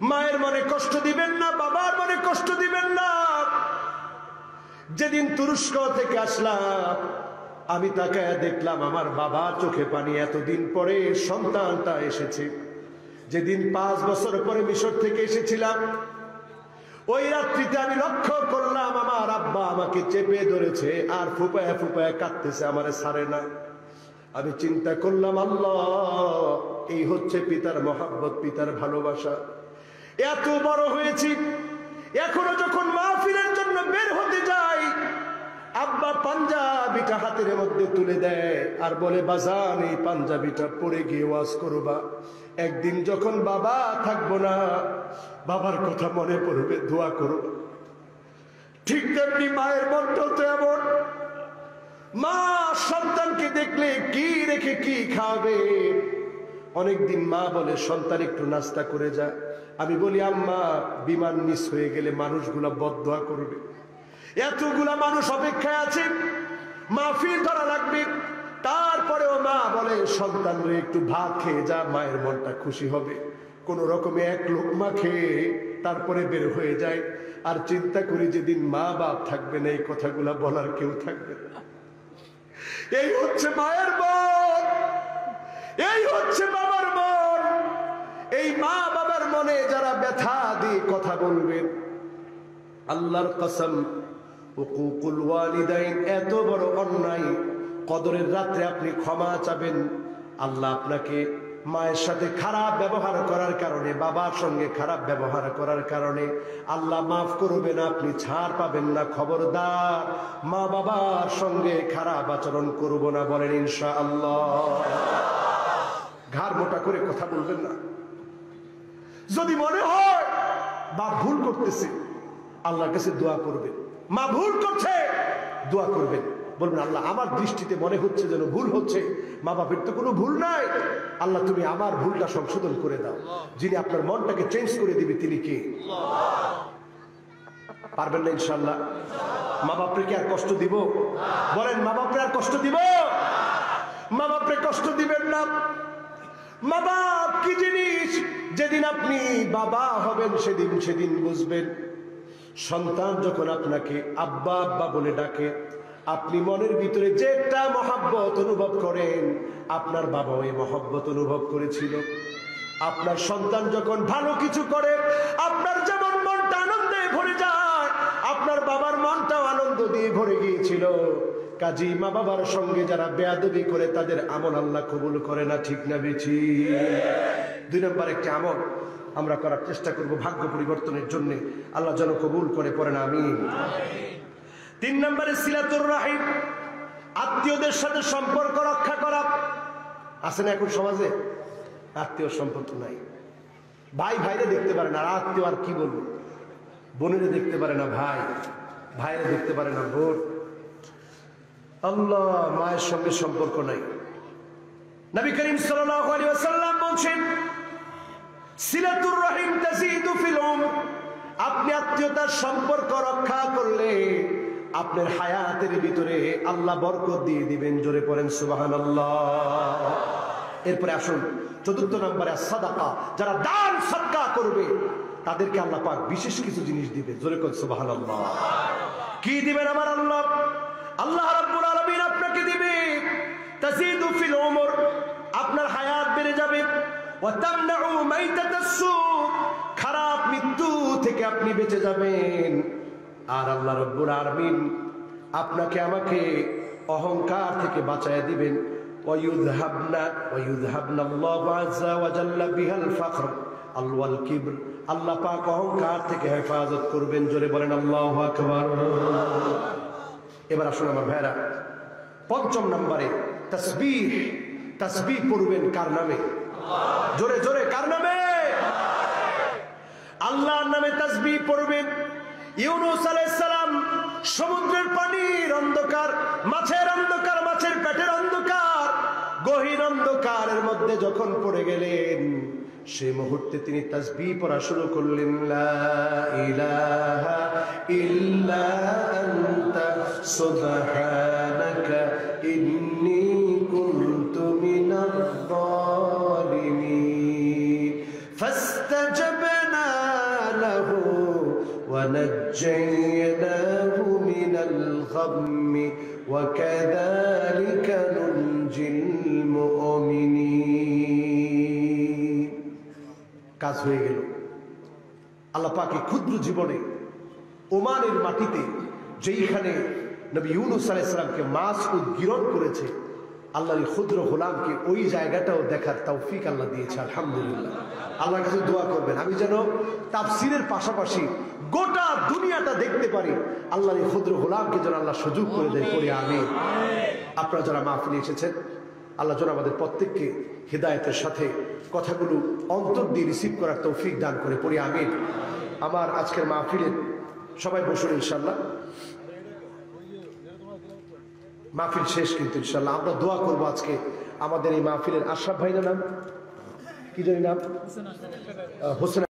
মায়ের মনে কষ্ট দিবেন না, বাবার মনে কষ্ট দিবেন না। যেদিন তুরস্ক থেকে আসলাম আমি তাকায় দেখলাম আমার বাবার চোখে পানি, এতদিন পরে সন্তানটা এসেছে। যেদিন 5 বছর পরে মিশর থেকে এসেছিলাম ওই রাত্রিতে আমি লক্ষ্য করলাম আমার আব্বা আমাকে চেপে ধরেছে আর ফুপায় ফুপায় কাঁদতেছে, আমারে ছাড়ে না। আমি চিন্তা করলাম আল্লাহ, এই হচ্ছে পিতার মহব্বত, পিতার ভালোবাসা। এত বড় হয়েছি, এখনো যখন মাহফিলের জন্য বের হতে যাই আব্বা পাঞ্জাবিটা হাতের মধ্যে তুলে দেয় আর বলে বাজান এই পাঞ্জাবিটা পরে গিয়ে ওয়াজ করবা, একদিন যখন বাবা থাকবো না বাবার কথা মনে পড়বে, দোয়া করো। ঠিক তেমনি মায়ের মনটাও তো এমন, মা সন্তানকে দেখলে কি রেখে কি খাবে। অনেকদিন মা বলে সন্তান একটু নাস্তা করে যা, আমি বলি আম্মা বিমান মিস হয়ে গেলে মানুষগুলা বদদোয়া করবে, এতগুলা মানুষ অপেক্ষায় আছে, মাহফিল ধরা লাগবে। তারপরেও মা বলে সন্তান রে একটু ভাত খেয়ে যা, মায়ের মনটা খুশি হবে। কোন রকমে এক লোকমা খেয়ে তারপরে বের হয়ে যায়। আর চিন্তা করি যেদিন মা বাপ থাকবে না এই কথাগুলা বলার কেউ থাকবে না। এই হচ্ছে মায়ের মন, এই হচ্ছে বাবার মন। এই মা বাবার মনে যারা ব্যথা দিয়ে কথা বলবেন, আল্লাহর কসম হুকুকুল ওয়ালিদাইন এত বড় অন্যায়, কদরের রাত্রে আপনি ক্ষমা চাবেন, আল্লাহ আপনাকে মায়ের সাথে খারাপ ব্যবহার করার কারণে, বাবার সঙ্গে খারাপ ব্যবহার করার কারণে আল্লাহ মাফ করবে না, আপনি ছাড় পাবেন না। খবরদার মা বাবার সঙ্গে খারাপ আচরণ করব না, বলেন ইনশাআল্লাহ। ঘাড় মোটা করে কথা বলবেন না। যদি মনে হয় বাপ ভুল করতেছে আল্লাহর কাছে দোয়া করবেন, মা ভুল করছে দোয়া করবেন, বলবেন আল্লাহ আমার দৃষ্টিতে মনে হচ্ছে যেন ভুল হচ্ছে, মা বাপের তো কোনো ভুল নাই, আল্লাহ তুমি আমার ভুলটা সংশোধন করে দাও। যিনি আপনার মনটাকে চেঞ্জ করে দিবে তিনি কে? পারবেন না ইনশাআল্লাহ? মা বাপরে কি আর কষ্ট দিব? বলেন মা বাপরে আর কষ্ট দিব? মা বাপরে কষ্ট দিবেন না। মা বাপ কি জিনিস, যেদিন আপনি বাবা হবেন সেদিন বুঝবেন। সন্তান যখন আপনাকে আব্বা আব্বা বলে ডাকে, আপনি মনের ভিতরে যে একটা মহব্বত অনুভব করেন, আপনার বাবা ওই মহব্বত অনুভব করেছিল। আপনার সন্তান যখন ভালো কিছু করে, আপনার যেমন মনটা আনন্দে ভরে যায়, আপনার বাবার মনটাও আনন্দ দিয়ে ভরে গিয়েছিল। কাজী মা বাবার সঙ্গে যারা বেয়াদবি করে তাদের আমল আল্লাহ কবুল করে না, ঠিক না বেছি? 2 নম্বর একটি আমল আমরা করার চেষ্টা করব ভাগ্য পরিবর্তনের জন্য, আল্লাহ যেন কবুল করে, পড়েন আমিন। 3 নম্বরে সিলাতুর রাহিম, আত্মীয়দের সাথে সম্পর্ক রক্ষা করা। আছে না এখন সমাজে আত্মীয় সম্পর্ক নাই, ভাই ভাইরে দেখতে পারে না, আর আত্মীয় আর কি বলবো, বোনেরে দেখতে পারে না ভাই, ভাইরে দেখতে পারে না বোন। আল্লাহ, মায়ের সঙ্গে সম্পর্ক নাই। নবী করিম সাল্লাল্লাহু আলাইহি ওয়াসাল্লাম বলেন সিলাতুর রাহিম তাজিদু ফিল উমর, আপনি আত্মীয়তার সম্পর্ক রক্ষা করলে আপনার হায়াতের ভিতরে আল্লাহ বরকত দিয়ে দিবেন। জোরে পড়েন সুবহানাল্লাহ। এরপরে আসুন 4 নম্বরে সাদাকা, যারা দান সদকা করবে তাদেরকে আল্লাহ পাক বিশেষ কিছু জিনিস দিবে। জোরে পড়েন সুবহানাল্লাহ। কি দিবেন আমার আল্লাহ? আল্লাহ রাব্বুল আলামিন আপনাকে দিবে তাজিদু ফিল উমর, আপনার হায়াত বেড়ে যাবে। ওয়া তামনাউ মাইতাতাস সু, খারাপ মৃত্যু থেকে আপনি বেঁচে যাবেন। আর আল্লাহ রাব্বুল আলামিন আপনাকে আমাকে অহংকার থেকে বাঁচায় দিবেন। ওয়ায়ুযহাবনা আল্লাহু আযজা ওয়া জাল্লা বিহাল ফাখর আল কিবর, আল্লাহ পাক অহংকার থেকে হেফাজত করবেন। জোরে বলেন আল্লাহু আকবার। এবার আসুন আমার ভাইরা, 5 নম্বরে তাসবিহ। তাসবিহ পড়বেন কার নামে? জোরে জোরে কার নামে? আল্লাহর নামে তাসবিহ পড়বেন। ইউনূস আলাইহিস সালাম সমুদ্রের পানির অন্ধকার, মাছের অন্ধকার, মাছের পেটের অন্ধকার, গহীন অন্ধকারের মধ্যে যখন পড়ে গেলেন, সেই মুহূর্তে তিনি তাসবিহ পড়া শুরু করলেন, লা ইলাহা ইল্লা আনতা সুবহানাকা ইন্নী কুনতু মিনাজ জালিমিন। ফাস্তাজাবনা লাহু ওয়া নাজ্জায়নাহু মিনাল গাম্মি ওয়া কাযালিকা নুনজিল মুমিনিন। কাজ হয়ে গেল। আল্লাহ পাক এই ক্ষুদ্র জীবনে ওমানের মাটিতে যেইখানে নবী ইউনূস আলাইহিস সালামকে মাছ উদ্গীরণ করেছে, আল্লাহর এই ক্ষুদ্র গোলামকে ওই জায়গাটাও দেখার তৌফিক আল্লাহ দিয়েছে। আলহামদুলিল্লাহ। আল্লাহর কাছে দোয়া করবেন আমি যেন তাফসীরের পাশাপাশি গোটা দুনিয়াটা দেখতে পারি। আল্লাহর এই ক্ষুদ্র গোলামকে যেন আল্লাহ সুযোগ করে দেয়, পড়ি আমিন। আপনারা যারা মাহফিলে এসেছেন, আল্লাহ যেন আমাদের প্রত্যেককে হিদায়াতের সাথে কথাগুলো অন্তর দিয়ে রিসিভ করার তৌফিক দান করে, পড়ি আমিন। আমার আজকের মাহফিলে সবাই বসুন ইনশাল্লাহ। মাহফিল শেষ কিন্তু ইনশাল্লাহ। আমরা দোয়া করবো আজকে আমাদের এই মাহফিলের আশরাফ ভাইয়ের নাম কি জানি নাম, হোসেন